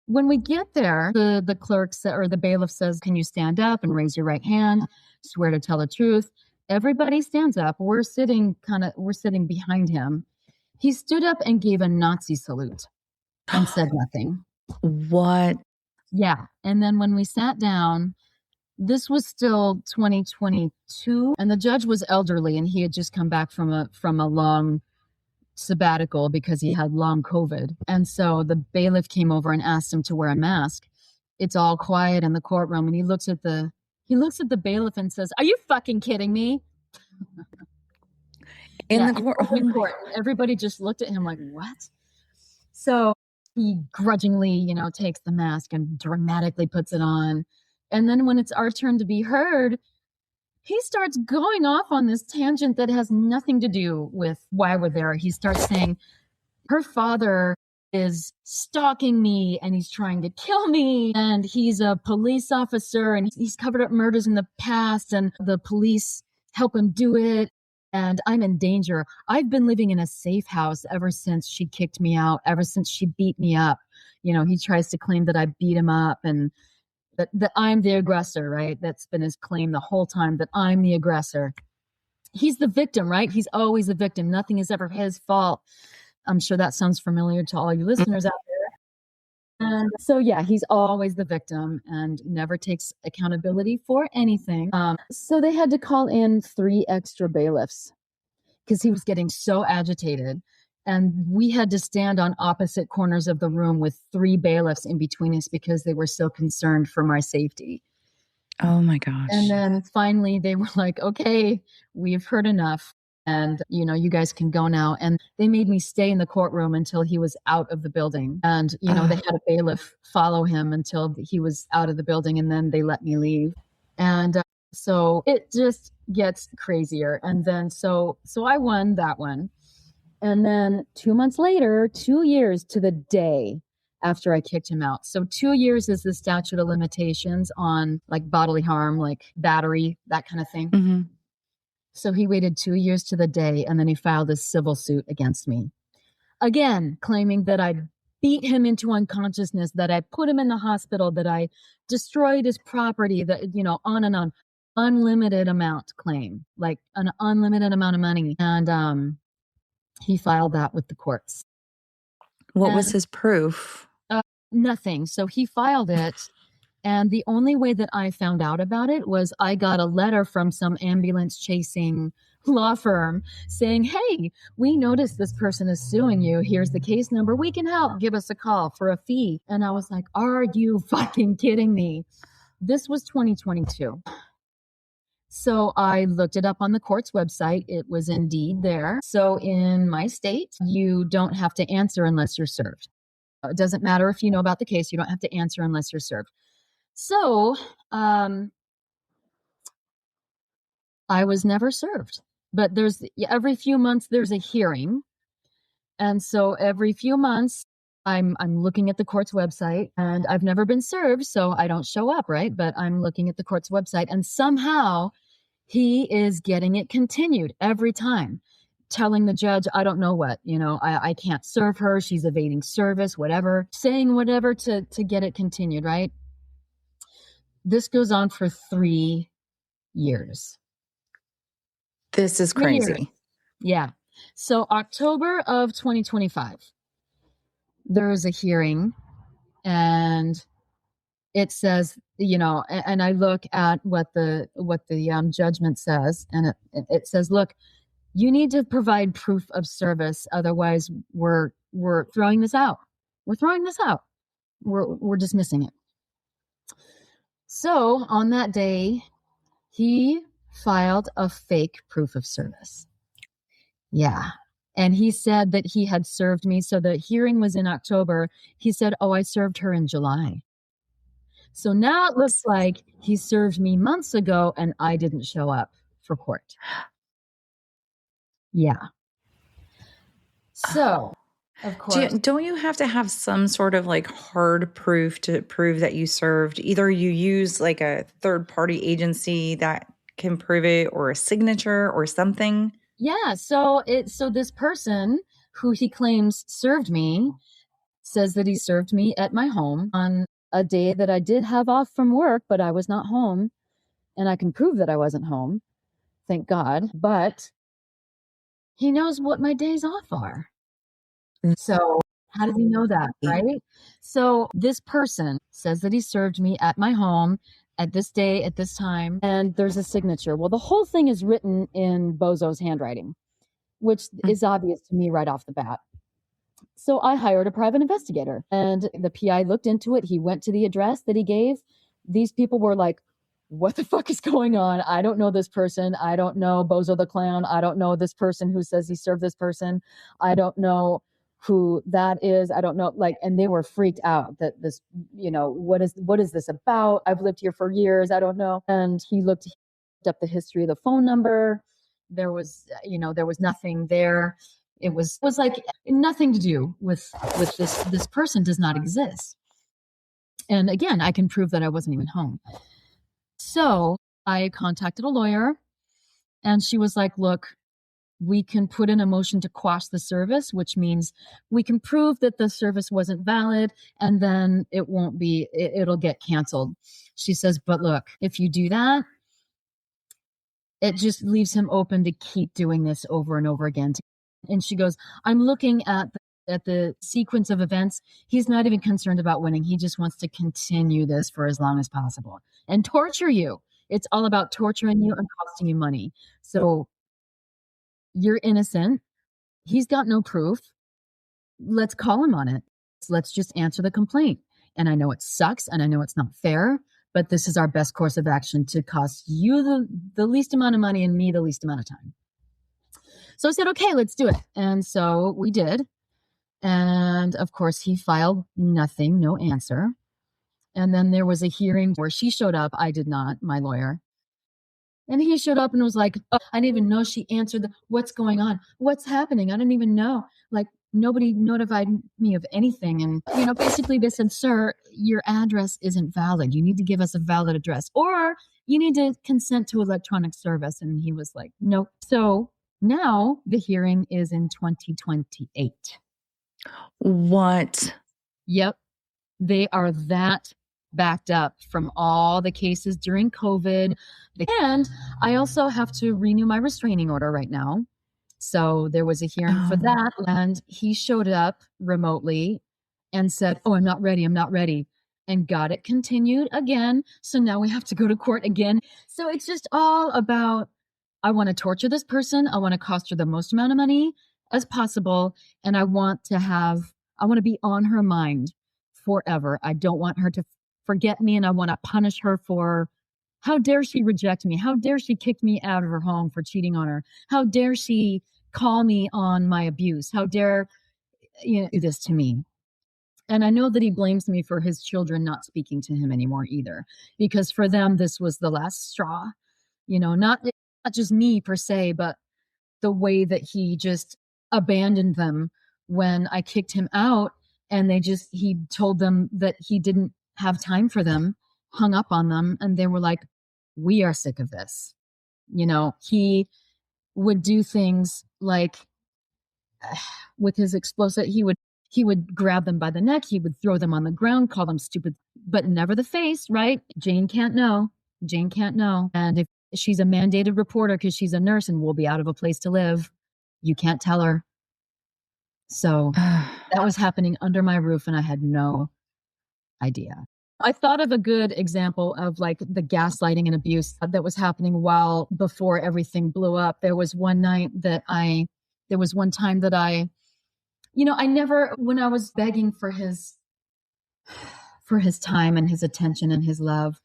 Speaker 2: when we get there, the clerk or the bailiff says, can you stand up and raise your right hand? Swear to tell the truth. Everybody stands up. We're sitting behind him. He stood up and gave a Nazi salute and said nothing.
Speaker 3: What?
Speaker 2: Yeah. And then when we sat down, this was still 2022 and the judge was elderly and he had just come back from a long sabbatical because he had long COVID. And so the bailiff came over and asked him to wear a mask. It's all quiet in the courtroom and he looks at the bailiff and says, "Are you fucking kidding me?"
Speaker 3: In the court.
Speaker 2: Everybody just looked at him like, what? So he grudgingly, takes the mask and dramatically puts it on. And then when it's our turn to be heard, he starts going off on this tangent that has nothing to do with why we're there. He starts saying, her father is stalking me and he's trying to kill me. And he's a police officer and he's covered up murders in the past and the police help him do it. And I'm in danger. I've been living in a safe house ever since she kicked me out, ever since she beat me up. He tries to claim that I beat him up and that I'm the aggressor, right? That's been his claim the whole time, that I'm the aggressor. He's the victim, right? He's always the victim. Nothing is ever his fault. I'm sure that sounds familiar to all you listeners out there. And so, yeah, he's always the victim and never takes accountability for anything. So they had to call in 3 extra bailiffs because he was getting so agitated. And we had to stand on opposite corners of the room with 3 bailiffs in between us because they were so concerned for my safety.
Speaker 3: Oh my gosh.
Speaker 2: And then finally they were like, okay, we've heard enough. And, you guys can go now. And they made me stay in the courtroom until he was out of the building. And, they had a bailiff follow him until he was out of the building. And then they let me leave. And so it just gets crazier. And then so I won that one. And then 2 months later, 2 years to the day after I kicked him out. So 2 years is the statute of limitations on like bodily harm, like battery, that kind of thing.
Speaker 3: Mm-hmm.
Speaker 2: So he waited 2 years to the day and then he filed a civil suit against me. Again, claiming that I beat him into unconsciousness, that I put him in the hospital, that I destroyed his property, that, on and on. Unlimited amount claim, like an unlimited amount of money. And he filed that with the courts.
Speaker 3: What was his proof?
Speaker 2: Nothing. So he filed it. And the only way that I found out about it was I got a letter from some ambulance chasing law firm saying, hey, we noticed this person is suing you. Here's the case number. We can help. Give us a call for a fee. And I was like, are you fucking kidding me? This was 2022. So I looked it up on the court's website. It was indeed there. So in my state, you don't have to answer unless you're served. It doesn't matter if you know about the case. You don't have to answer unless you're served. So I was never served. But every few months, there's a hearing. And so every few months, I'm looking at the court's website, and I've never been served, so I don't show up, right? But I'm looking at the court's website, and somehow he is getting it continued every time, telling the judge, I don't know what, I can't serve her. She's evading service, whatever, saying whatever to get it continued, right? This goes on for 3 years.
Speaker 3: This is
Speaker 2: 3 years.
Speaker 3: crazy.
Speaker 2: Yeah. So October of 2025, there is a hearing, and it says, and I look at what the judgment says, and it says, look, you need to provide proof of service, otherwise we're throwing this out. We're throwing this out. We're dismissing it. So on that day, he filed a fake proof of service. Yeah. And he said that he had served me. So the hearing was in October. He said, oh, I served her in July. So now it looks like he served me months ago and I didn't show up for court. Yeah. So, of course.
Speaker 3: Don't you have to have some sort of like hard proof to prove that you served? Either you use like a third party agency that can prove it, or a signature or something?
Speaker 2: Yeah. So this person who he claims served me says that he served me at my home on a day that I did have off from work, but I was not home. And I can prove that I wasn't home. Thank God. But he knows what my days off are. So how does he know that, right? So this person says that he served me at my home at this day, at this time, and there's a signature. Well, the whole thing is written in Bozo's handwriting, which is obvious to me right off the bat. So I hired a private investigator, and the PI looked into it. He went to the address that he gave. These people were like, what the fuck is going on? I don't know this person. I don't know Bozo the clown. I don't know this person who says he served this person. I don't know who that is. I don't know. And they were freaked out that this, what is this about? I've lived here for years. I don't know. And he looked up the history of the phone number. There was nothing there. It was like nothing to do with this person does not exist. And again, I can prove that I wasn't even home. So I contacted a lawyer, and she was like, look, we can put in a motion to quash the service, which means we can prove that the service wasn't valid, and then it'll get canceled. She says, but look, if you do that, it just leaves him open to keep doing this over and over again. And she goes, I'm looking at the sequence of events. He's not even concerned about winning. He just wants to continue this for as long as possible and torture you. It's all about torturing you and costing you money. So you're innocent. He's got no proof. Let's call him on it. Let's just answer the complaint. And I know it sucks, and I know it's not fair, but this is our best course of action to cost you the least amount of money and me the least amount of time. So I said, okay, let's do it. And so we did. And of course, he filed nothing, no answer. And then there was a hearing where she showed up. I did not, my lawyer. And he showed up and was like, oh, I didn't even know she answered what's going on? What's happening? I didn't even know. Nobody notified me of anything. And, basically they said, sir, your address isn't valid. You need to give us a valid address, or you need to consent to electronic service. And he was like, nope. So now the hearing is in 2028.
Speaker 3: What?
Speaker 2: Yep. They are that backed up from all the cases during COVID. And I also have to renew my restraining order right now. So there was a hearing for that. And he showed up remotely and said, oh, I'm not ready. And got it continued again. So now we have to go to court again. So it's just all about, I want to torture this person. I want to cost her the most amount of money as possible. And I want to be on her mind forever. I don't want her to forget me, and I want to punish her for, how dare she reject me? How dare she kick me out of her home for cheating on her? How dare she call me on my abuse? How dare do this to me? And I know that he blames me for his children not speaking to him anymore either, because for them, this was the last straw. Not just me per se, but the way that he just abandoned them when I kicked him out And he told them that he didn't have time for them, hung up on them, and they were like, we are sick of this. He would do things like with his explosive, he would grab them by the neck, he would throw them on the ground, call them stupid, but never the face, right? Jane can't know. And if she's a mandated reporter because she's a nurse and will be out of a place to live, you can't tell her. So that was happening under my roof and I had no idea. I thought of a good example of like the gaslighting and abuse that was happening before everything blew up. There was one time that I never, when I was begging for his time and his attention and his love,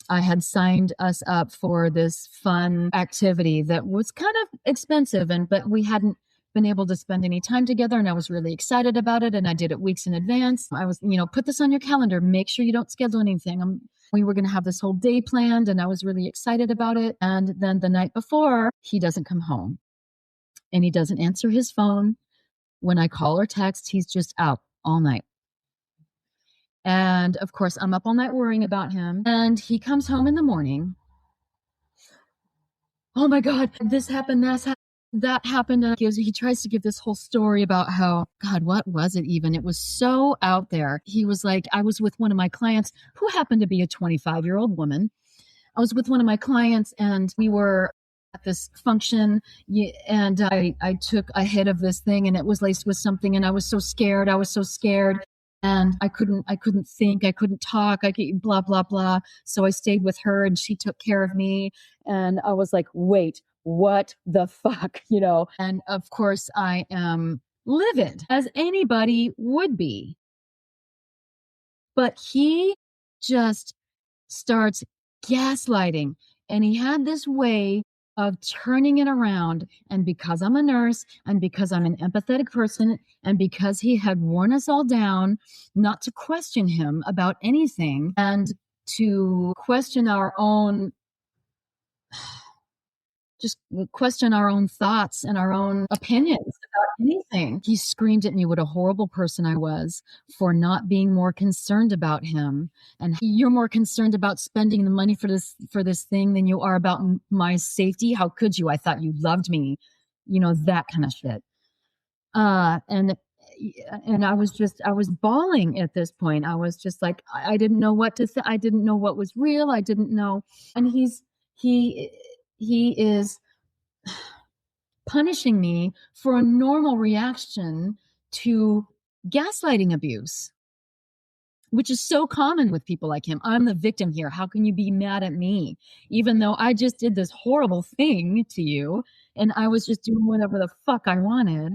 Speaker 2: I had signed us up for this fun activity that was kind of expensive, but we hadn't been able to spend any time together, and I was really excited about it, and I did it weeks in advance. I was, put this on your calendar, make sure you don't schedule anything. We were going to have this whole day planned, and I was really excited about it. And then the night before, he doesn't come home, and he doesn't answer his phone. When I call or text, he's just out all night. And of course, I'm up all night worrying about him. And he comes home in the morning. Oh my God, this happened, that happened. He tries to give this whole story about how, God, what was it even? It was so out there. He was like, I was with one of my clients who happened to be a 25-year-old woman. I was with one of my clients and we were at this function and I took a hit of this thing and it was laced with something and I was so scared. And I couldn't think, I couldn't talk, blah, blah, blah. So I stayed with her and she took care of me. And I was like, wait, what the fuck, And of course I am livid, as anybody would be. But he just starts gaslighting. And he had this way of turning it around. And because I'm a nurse and because I'm an empathetic person and because he had worn us all down not to question him about anything and to question our own thoughts and our own opinions about anything. He screamed at me what a horrible person I was for not being more concerned about him. And you're more concerned about spending the money for this thing than you are about my safety. How could you? I thought you loved me. That kind of shit. And I was bawling at this point. I was just like, I didn't know what to say. I didn't know what was real. I didn't know. And he is punishing me for a normal reaction to gaslighting abuse, which is so common with people like him. I'm the victim here. How can you be mad at me? Even though I just did this horrible thing to you and I was just doing whatever the fuck I wanted.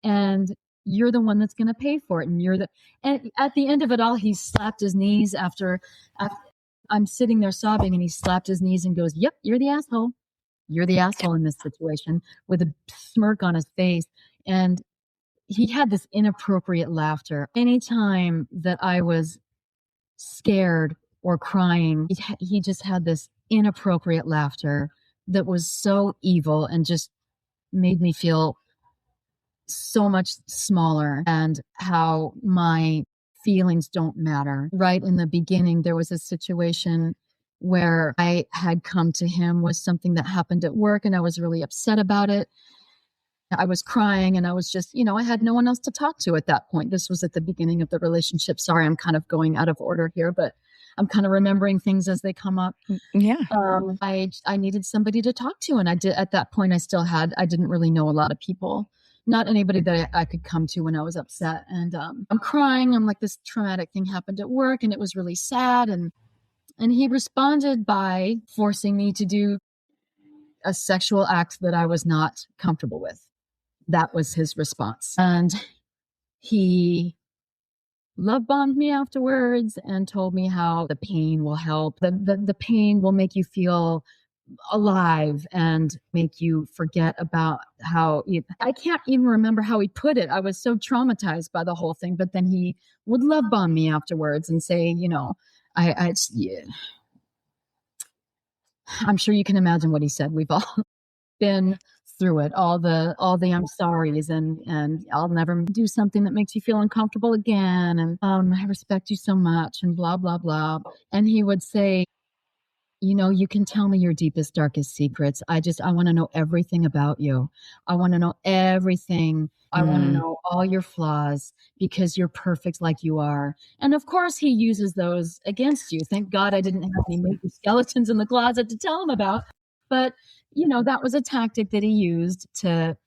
Speaker 2: And you're the one that's going to pay for it. And at the end of it all, he slapped his knees after I'm sitting there sobbing and he slapped his knees and goes, yep, you're the asshole. You're the asshole in this situation, with a smirk on his face. And he had this inappropriate laughter. Anytime that I was scared or crying, he just had this inappropriate laughter that was so evil and just made me feel so much smaller and how my feelings don't matter. Right in the beginning, there was a situation where I had come to him with something that happened at work and I was really upset about it. I was crying and I was just, I had no one else to talk to at that point. This was at the beginning of the relationship. Sorry, I'm kind of going out of order here, but I'm kind of remembering things as they come up.
Speaker 3: Yeah.
Speaker 2: I needed somebody to talk to. And I did, at that point I didn't really know a lot of people, not anybody that I could come to when I was upset. And I'm crying. I'm like, this traumatic thing happened at work and it was really sad. And he responded by forcing me to do a sexual act that I was not comfortable with. That was his response. And he love bombed me afterwards and told me how the pain will help. The pain will make you feel alive and make you forget about I can't even remember how he put it. I was so traumatized by the whole thing, but then he would love bomb me afterwards and say, I'm sure you can imagine what he said. We've all been through it, all the I'm sorry's and I'll never do something that makes you feel uncomfortable again, and I respect you so much, and blah blah blah. And he would say, you can tell me your deepest, darkest secrets. I want to know everything about you. I want to know everything. I want to know all your flaws because you're perfect like you are. And of course, he uses those against you. Thank God I didn't have any major skeletons in the closet to tell him about. But, that was a tactic that he used to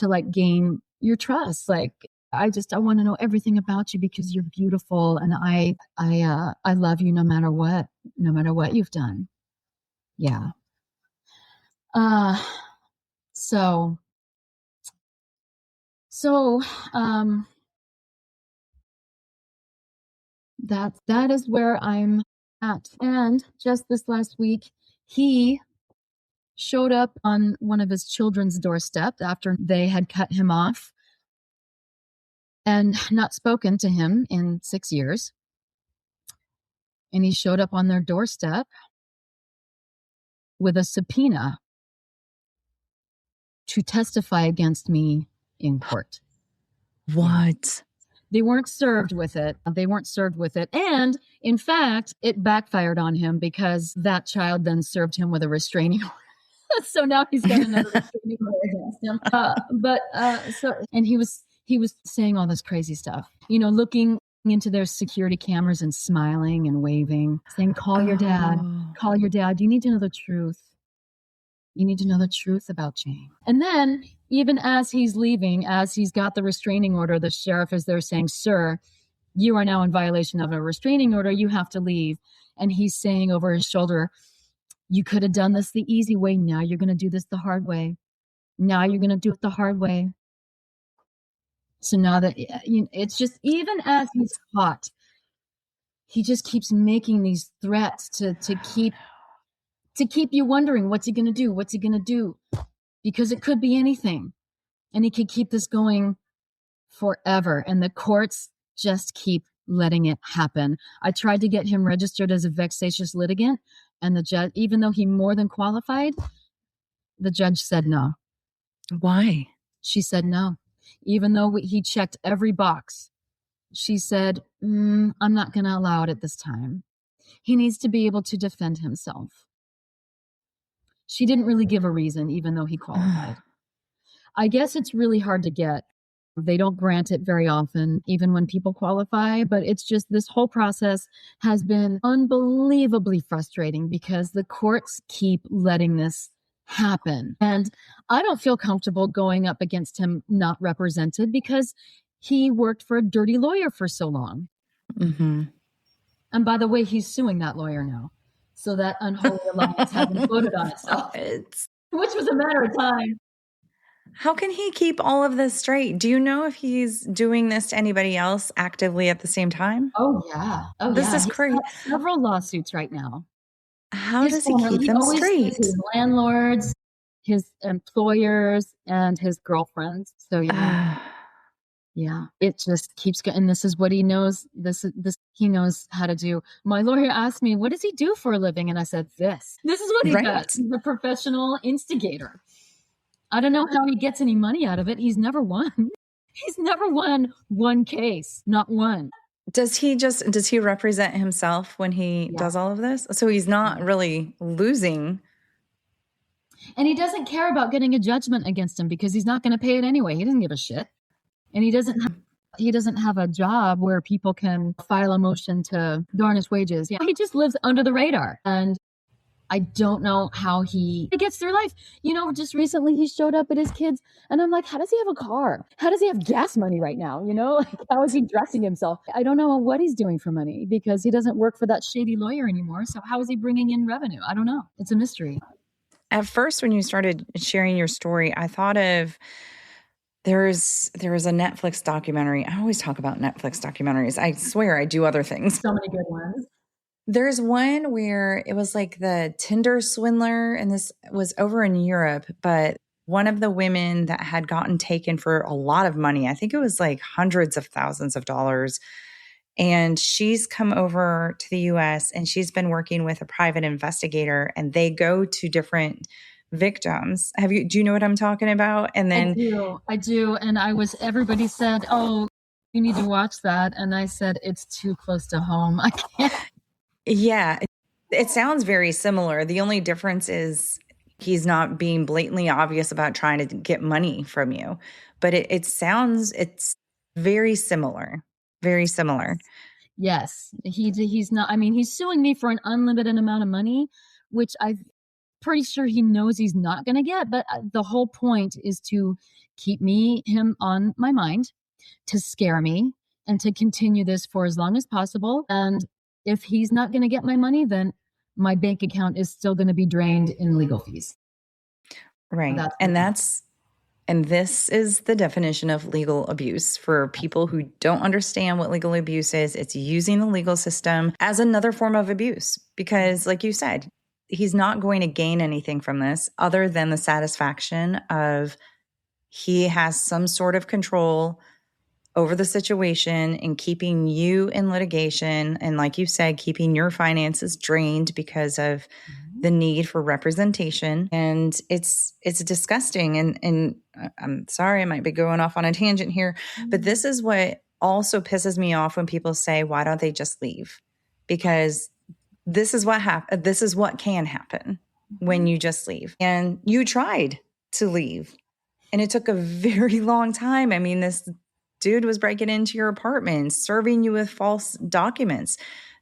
Speaker 2: like gain your trust. Like, I want to know everything about you because you're beautiful, and I love you no matter what you've done. Yeah. So that is where I'm at. And just this last week, he showed up on one of his children's doorstep after they had cut him off and not spoken to him in 6 years. And he showed up on their doorstep with a subpoena to testify against me in court.
Speaker 3: What?
Speaker 2: They weren't served with it. And in fact, it backfired on him because that child then served him with a restraining order. So now he's got another restraining order against him. And he was saying all this crazy stuff, looking into their security cameras and smiling and waving, saying, call your dad. You need to know the truth. You need to know the truth about Jane. And then even as he's leaving, as he's got the restraining order, the sheriff is there saying, sir, you are now in violation of a restraining order. You have to leave. And he's saying over his shoulder, you could have done this the easy way. Now you're going to do this the hard way. Now you're going to do it the hard way. So now that it's just, even as he's caught, he just keeps making these threats to keep you wondering, what's he going to do? What's he going to do? Because it could be anything. And he could keep this going forever. And the courts just keep letting it happen. I tried to get him registered as a vexatious litigant, and the judge, even though he more than qualified, the judge said no.
Speaker 3: Why?
Speaker 2: She said no. Even though he checked every box, she said, I'm not going to allow it at this time. He needs to be able to defend himself. She didn't really give a reason, even though he qualified. I guess it's really hard to get. They don't grant it very often, even when people qualify, but it's just, this whole process has been unbelievably frustrating because the courts keep letting this happen. And I don't feel comfortable going up against him not represented because he worked for a dirty lawyer for so long.
Speaker 3: Mm-hmm.
Speaker 2: And by the way, he's suing that lawyer now. So that unholy alliance hasn't voted on itself, which was a matter of time.
Speaker 3: How can he keep all of this straight? Do you know if he's doing this to anybody else actively at the same time?
Speaker 2: Oh, yeah.
Speaker 3: This is crazy.
Speaker 2: He's got several lawsuits right now.
Speaker 3: How does he keep them straight?
Speaker 2: His landlords, his employers, and his girlfriends. So, yeah, it just keeps going. And this is what he knows. This he knows how to do. My lawyer asked me, what does he do for a living? And I said, this is what he does. He's a professional instigator. I don't know how he gets any money out of it. He's never won. He's never won one case, not one.
Speaker 3: Does he represent himself when he does all of this? So he's not really losing.
Speaker 2: And he doesn't care about getting a judgment against him because he's not going to pay it anyway. He doesn't give a shit. And he doesn't have a job where people can file a motion to garnish wages. Yeah, he just lives under the radar. And I don't know how he gets through life. Just recently he showed up at his kids, and I'm like, how does he have a car? How does he have gas money right now? How is he dressing himself? I don't know what he's doing for money because he doesn't work for that shady lawyer anymore. So how is he bringing in revenue? I don't know. It's a mystery.
Speaker 3: At first, when you started sharing your story, I thought of, there was a Netflix documentary. I always talk about Netflix documentaries. I swear I do other things.
Speaker 2: So many good ones.
Speaker 3: There's one where it was like the Tinder swindler, and this was over in Europe, but one of the women that had gotten taken for a lot of money, I think it was like hundreds of thousands of dollars, and she's come over to the US and she's been working with a private investigator, and they go to different victims. Do you know what I'm talking about? And then
Speaker 2: I do. And everybody said, oh, you need to watch that. And I said, it's too close to home. I can't.
Speaker 3: Yeah, it sounds very similar. The only difference is he's not being blatantly obvious about trying to get money from you. But it's very similar. Very similar.
Speaker 2: Yes. He's not, I mean, he's suing me for an unlimited amount of money, which I'm pretty sure he knows he's not going to get. But the whole point is to keep him on my mind, to scare me, and to continue this for as long as possible. And if he's not going to get my money, then my bank account is still going to be drained in legal fees.
Speaker 3: Right. And this is the definition of legal abuse for people who don't understand what legal abuse is. It's using the legal system as another form of abuse because, like you said, he's not going to gain anything from this other than the satisfaction of he has some sort of control over the situation and keeping you in litigation. And like you said, keeping your finances drained because of the need for representation. And it's disgusting. And I'm sorry, I might be going off on a tangent here, but this is what also pisses me off when people say, why don't they just leave? Because this is what this is what can happen when you just leave. And you tried to leave. And it took a very long time. I mean, this dude was breaking into your apartment, serving you with false documents.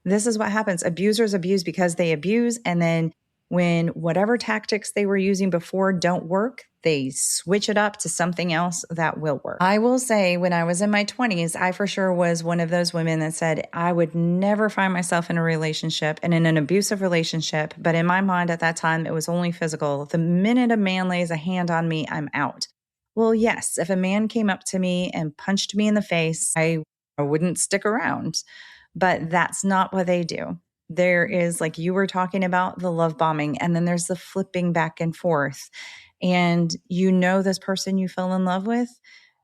Speaker 3: This is what happens. Abusers abuse because they abuse. And then when whatever tactics they were using before don't work, they switch it up to something else that will work. I will say when I was in my 20s, I for sure was one of those women that said I would never find myself in a relationship and in an abusive relationship. But in my mind at that time, it was only physical. The minute a man lays a hand on me, I'm out. Well, yes, if a man came up to me and punched me in the face, I wouldn't stick around. But that's not what they do. There is, like you were talking about, the love bombing, and then there's the flipping back and forth. And you know this person you fell in love with,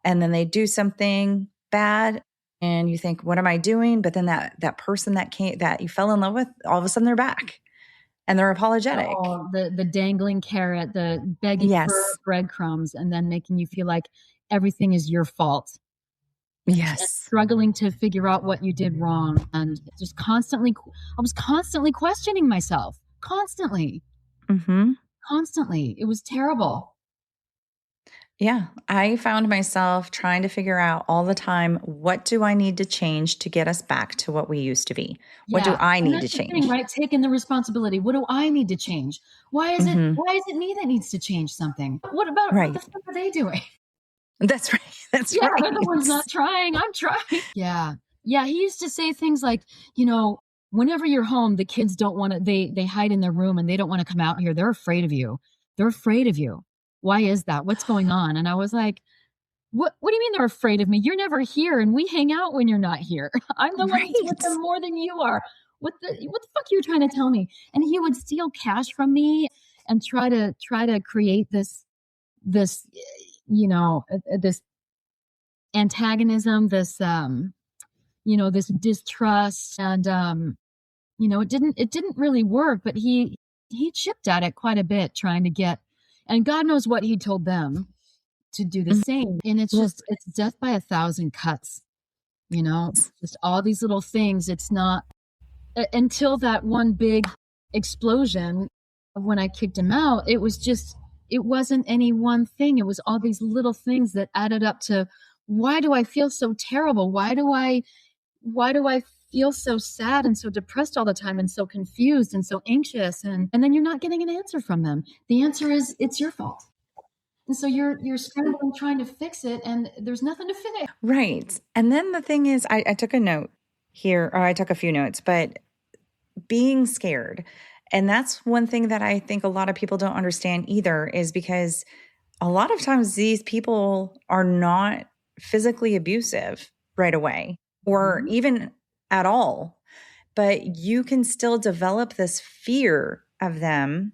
Speaker 3: and then they do something bad, and you think, what am I doing? But then that person that you fell in love with, all of a sudden they're back. And they're apologetic.
Speaker 2: Oh, the dangling carrot, the begging for breadcrumbs, and then making you feel like everything is your fault. And struggling to figure out what you did wrong. And just I was constantly questioning myself. Constantly. Constantly. It was terrible.
Speaker 3: Yeah. I found myself trying to figure out all the time, what do I need to change to get us back to what we used to be? What do I need to change?
Speaker 2: Thing, right? Taking the responsibility. What do I need to change? Why is it me that needs to change something? What the fuck are they doing?
Speaker 3: That's right. That's right.
Speaker 2: They're the ones not trying. I'm trying. Yeah. Yeah. He used to say things like, whenever you're home, the kids don't want to, they hide in their room and they don't want to come out here. They're afraid of you. They're afraid of you. Why is that? What's going on? And I was like, what do you mean they're afraid of me? You're never here and we hang out when you're not here. I'm the one who's with them more than you are. What the fuck are you trying to tell me? And he would steal cash from me and try to create this this antagonism, this distrust. And it didn't really work, but he chipped at it quite a bit, trying to get, and God knows what he told them to do the same. And it's death by 1,000 cuts, just all these little things. It's not until that one big explosion of when I kicked him out, it wasn't any one thing. It was all these little things that added up to, why do I feel so terrible? Why do I feel so sad and so depressed all the time and so confused and so anxious? And then you're not getting an answer from them. The answer is, it's your fault. And so you're scrambling trying to fix it, and there's nothing to fix.
Speaker 3: Right. And then the thing is, I took a note here, or I took a few notes, but being scared. And that's one thing that I think a lot of people don't understand either, is because a lot of times these people are not physically abusive right away, or even at all, but you can still develop this fear of them.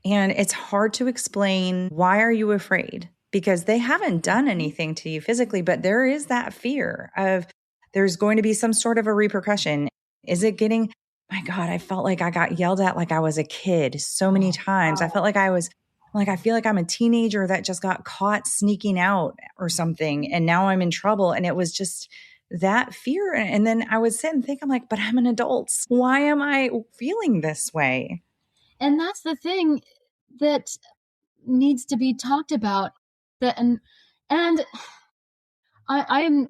Speaker 3: And it's hard to explain, why are you afraid? Because they haven't done anything to you physically, but there is that fear of there's going to be some sort of a repercussion. Is it getting, my God, I felt like I got yelled at like I was a kid so many times. I felt like I was Like, I feel like I'm a teenager that just got caught sneaking out or something. And now I'm in trouble. And it was just that fear. And then I would sit and think, I'm like, but I'm an adult. Why am I feeling this way?
Speaker 2: And that's the thing that needs to be talked about. That and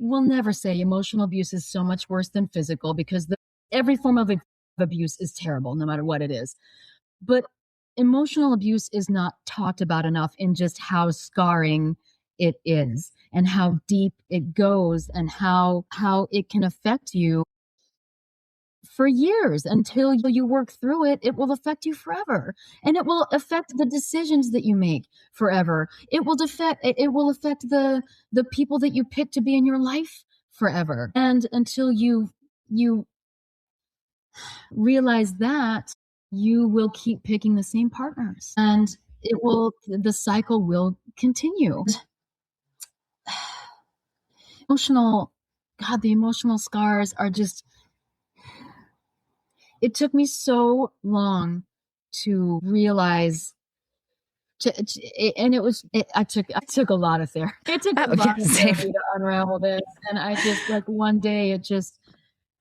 Speaker 2: will never say emotional abuse is so much worse than physical, because every form of abuse is terrible, no matter what it is. But emotional abuse is not talked about enough in just how scarring it is and how deep it goes and how it can affect you for years until you work through it. It will affect you forever, and it will affect the decisions that you make forever. It will affect the people that you pick to be in your life forever. And until you realize that, you will keep picking the same partners, and the cycle will continue. The emotional scars are just, it took me so long to realize I took a lot of therapy. It took a lot of therapy to unravel this. And I just, like, one day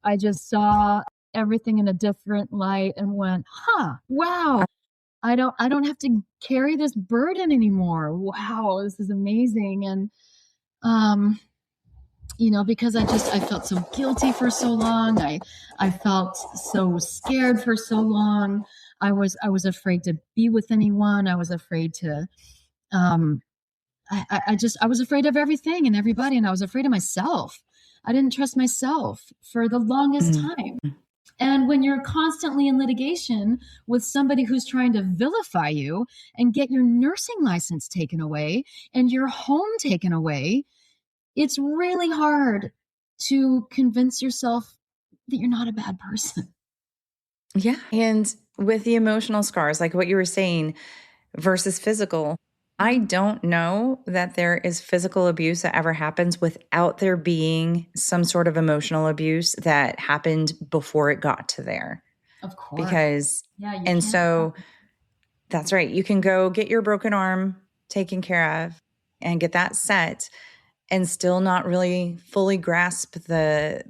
Speaker 2: I just saw everything in a different light and went, wow, I don't have to carry this burden anymore. Wow, this is amazing. And because I felt so guilty for so long. I felt so scared for so long. I was afraid to be with anyone. I was afraid to, I was afraid of everything and everybody. And I was afraid of myself. I didn't trust myself for the longest time. And when you're constantly in litigation with somebody who's trying to vilify you and get your nursing license taken away and your home taken away, it's really hard to convince yourself that you're not a bad person.
Speaker 3: Yeah. And with the emotional scars, like what you were saying, versus physical, I don't know that there is physical abuse that ever happens without there being some sort of emotional abuse that happened before it got to there.
Speaker 2: Of course.
Speaker 3: Because, that's right. You can go get your broken arm taken care of and get that set and still not really fully grasp the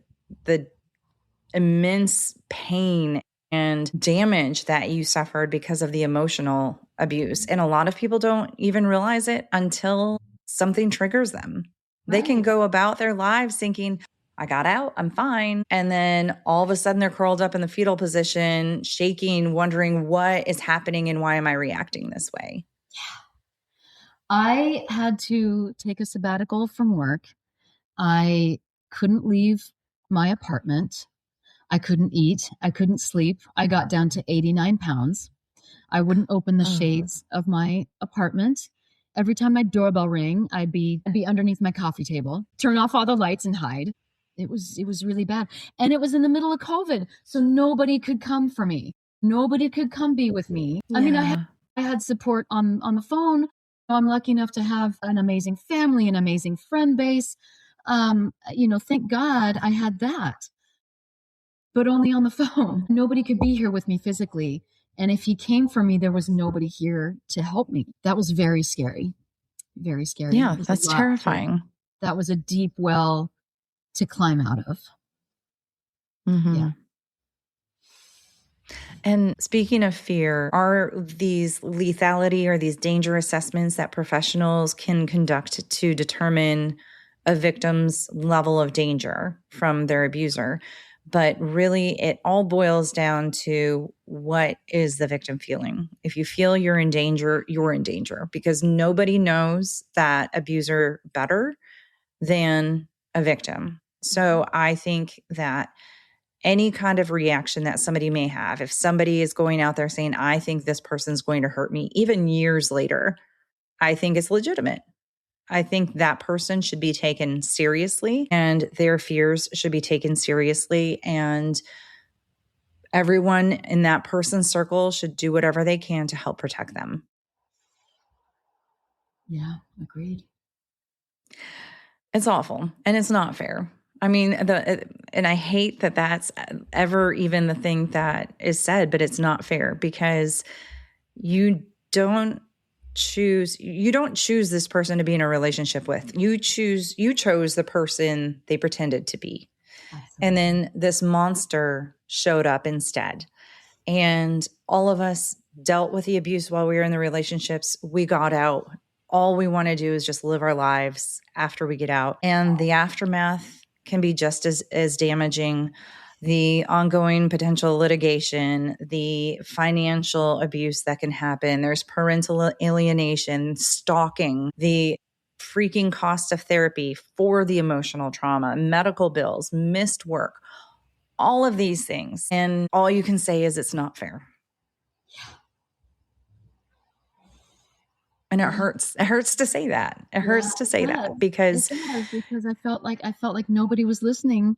Speaker 3: immense pain and damage that you suffered because of the emotional abuse. And a lot of people don't even realize it until something triggers them. Right. They can go about their lives thinking, I got out, I'm fine. And then all of a sudden they're curled up in the fetal position, shaking, wondering what is happening and why am I reacting this way?
Speaker 2: Yeah. I had to take a sabbatical from work. I couldn't leave my apartment. I couldn't eat. I couldn't sleep. I got down to 89 pounds. I wouldn't open the shades of my apartment. Every time my doorbell rang, I'd be underneath my coffee table, turn off all the lights and hide. It was really bad. And it was in the middle of COVID, so nobody could come for me. Nobody could come be with me. Yeah. I mean, I had support on the phone. I'm lucky enough to have an amazing family, an amazing friend base. Thank God I had that. But only on the phone. Nobody could be here with me physically. And if he came for me, there was nobody here to help me. That was very scary. Very scary.
Speaker 3: Yeah, that's terrifying.
Speaker 2: That was a deep well to climb out of.
Speaker 3: Mm-hmm. Yeah. And speaking of fear, are these lethality or these danger assessments that professionals can conduct to determine a victim's level of danger from their abuser? But really, it all boils down to what is the victim feeling? If you feel you're in danger, you're in danger, because nobody knows that abuser better than a victim. So I think that any kind of reaction that somebody may have, if somebody is going out there saying, I think this person's going to hurt me, even years later, I think it's legitimate. I think that person should be taken seriously and their fears should be taken seriously. And everyone in that person's circle should do whatever they can to help protect them.
Speaker 2: Yeah, agreed.
Speaker 3: It's awful and it's not fair. I mean, and I hate that that's ever even the thing that is said, but it's not fair because you don't you don't choose this person to be in a relationship with. You chose the person they pretended to be. Absolutely. And then this monster showed up instead. And all of us dealt with the abuse while we were in the relationships. We got out. All we want to do is just live our lives after we get out. And the aftermath can be just as damaging. The ongoing potential litigation, the financial abuse that can happen. There's parental alienation, stalking, the freaking cost of therapy for the emotional trauma, medical bills, missed work, all of these things. And all you can say is it's not fair. Yeah. And it hurts. It hurts to say that. It hurts to say that because
Speaker 2: I felt like nobody was listening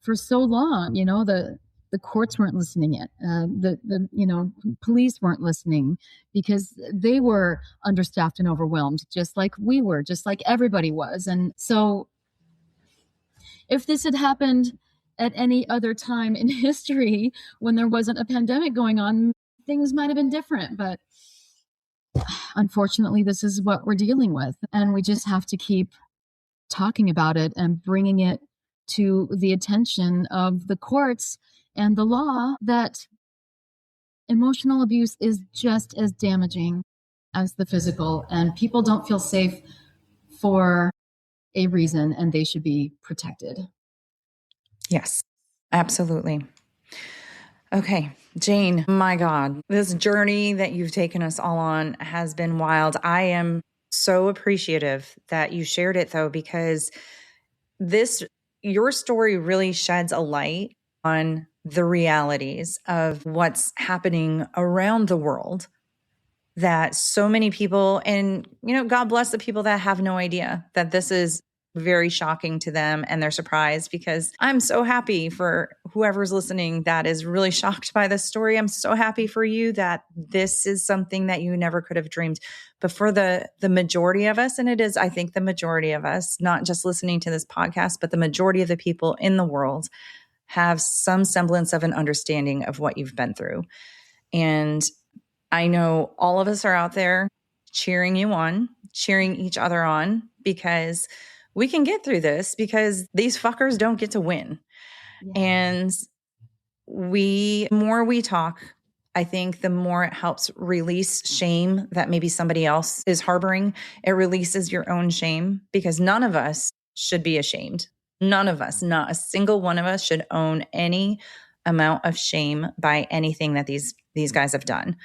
Speaker 2: for so long. You know, the courts weren't listening yet. The police weren't listening because they were understaffed and overwhelmed, just like we were, just like everybody was. And so if this had happened at any other time in history when there wasn't a pandemic going on, things might have been different. But unfortunately, this is what we're dealing with. And we just have to keep talking about it and bringing it to the attention of the courts and the law that emotional abuse is just as damaging as the physical. And people don't feel safe for a reason, and they should be protected.
Speaker 3: Yes, absolutely. Okay, Jane, my God, this journey that you've taken us all on has been wild. I am so appreciative that you shared it, though, because your story really sheds a light on the realities of what's happening around the world, that so many people, and, God bless the people that have no idea that this is very shocking to them and they're surprised, because I'm so happy for whoever's listening that is really shocked by this story. I'm so happy for you that this is something that you never could have dreamed. But for the majority of us, and it is, I think, the majority of us, not just listening to this podcast, but the majority of the people in the world have some semblance of an understanding of what you've been through. And I know all of us are out there cheering you on, cheering each other on, because we can get through this, because these fuckers don't get to win. Yeah. And the more we talk, I think the more it helps release shame that maybe somebody else is harboring. It releases your own shame, because none of us should be ashamed. None of us, not a single one of us, should own any amount of shame by anything that these guys have done.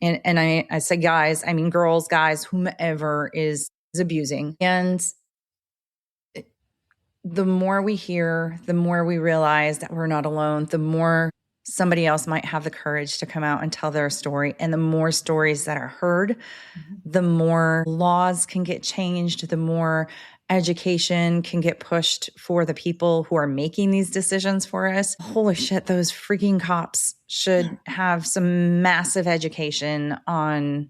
Speaker 3: And I say guys, I mean girls, guys, whomever is abusing. And the more we hear, the more we realize that we're not alone, the more somebody else might have the courage to come out and tell their story. And the more stories that are heard, the more laws can get changed, the more education can get pushed for the people who are making these decisions for us. Holy shit, those freaking cops should have some massive education on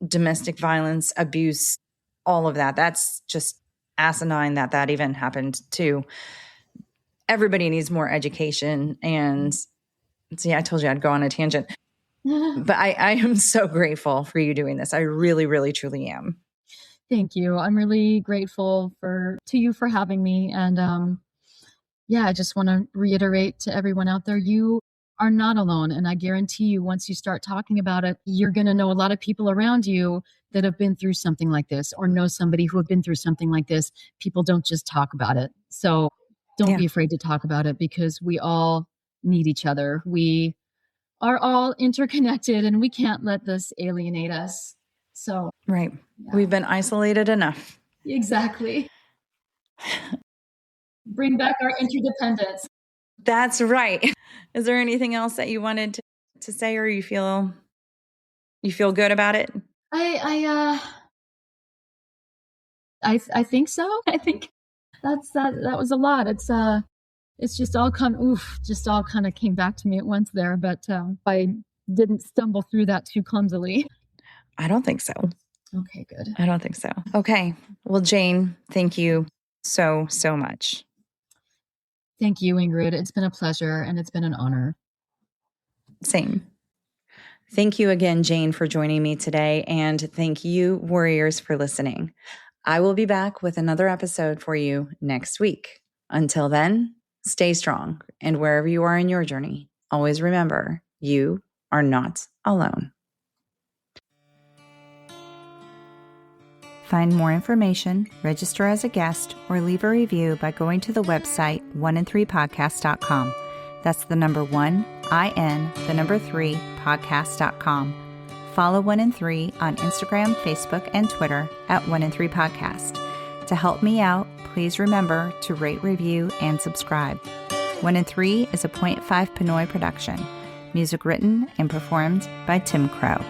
Speaker 3: domestic violence, abuse, all of that. That's just asinine that even happened too. Everybody needs more education. And see, I told you I'd go on a tangent. But I am so grateful for you doing this. I really, really, truly am.
Speaker 2: Thank you. I'm really grateful to you for having me. And I just want to reiterate to everyone out there, you are not alone. And I guarantee you, once you start talking about it, you're going to know a lot of people around you that have been through something like this, or know somebody who have been through something like this. People don't just talk about it. So don't be afraid to talk about it, because we all need each other. We are all interconnected, and we can't let this alienate us. So,
Speaker 3: right. Yeah. We've been isolated enough.
Speaker 2: Exactly. Bring back our interdependence.
Speaker 3: That's right. Is there anything else that you wanted to say, or you feel good about it?
Speaker 2: I think so. I think that was a lot. It's just all kind of came back to me at once there, but I didn't stumble through that too clumsily.
Speaker 3: I don't think so.
Speaker 2: Okay, good.
Speaker 3: I don't think so. Okay. Well, Jane, thank you so, so much.
Speaker 2: Thank you, Ingrid. It's been a pleasure, and it's been an honor.
Speaker 3: Same. Thank you again, Jane, for joining me today. And thank you, warriors, for listening. I will be back with another episode for you next week. Until then, stay strong. And wherever you are in your journey, always remember you are not alone.
Speaker 1: Find more information, register as a guest, or leave a review by going to the website 1in3podcast.com. That's the number 1, IN, the number 3, podcast.com. Follow 1in3 on Instagram, Facebook, and Twitter at 1in3podcast. To help me out, please remember to rate, review, and subscribe. 1in3 is a .5 Pinoy production. Music written and performed by Tim Crow.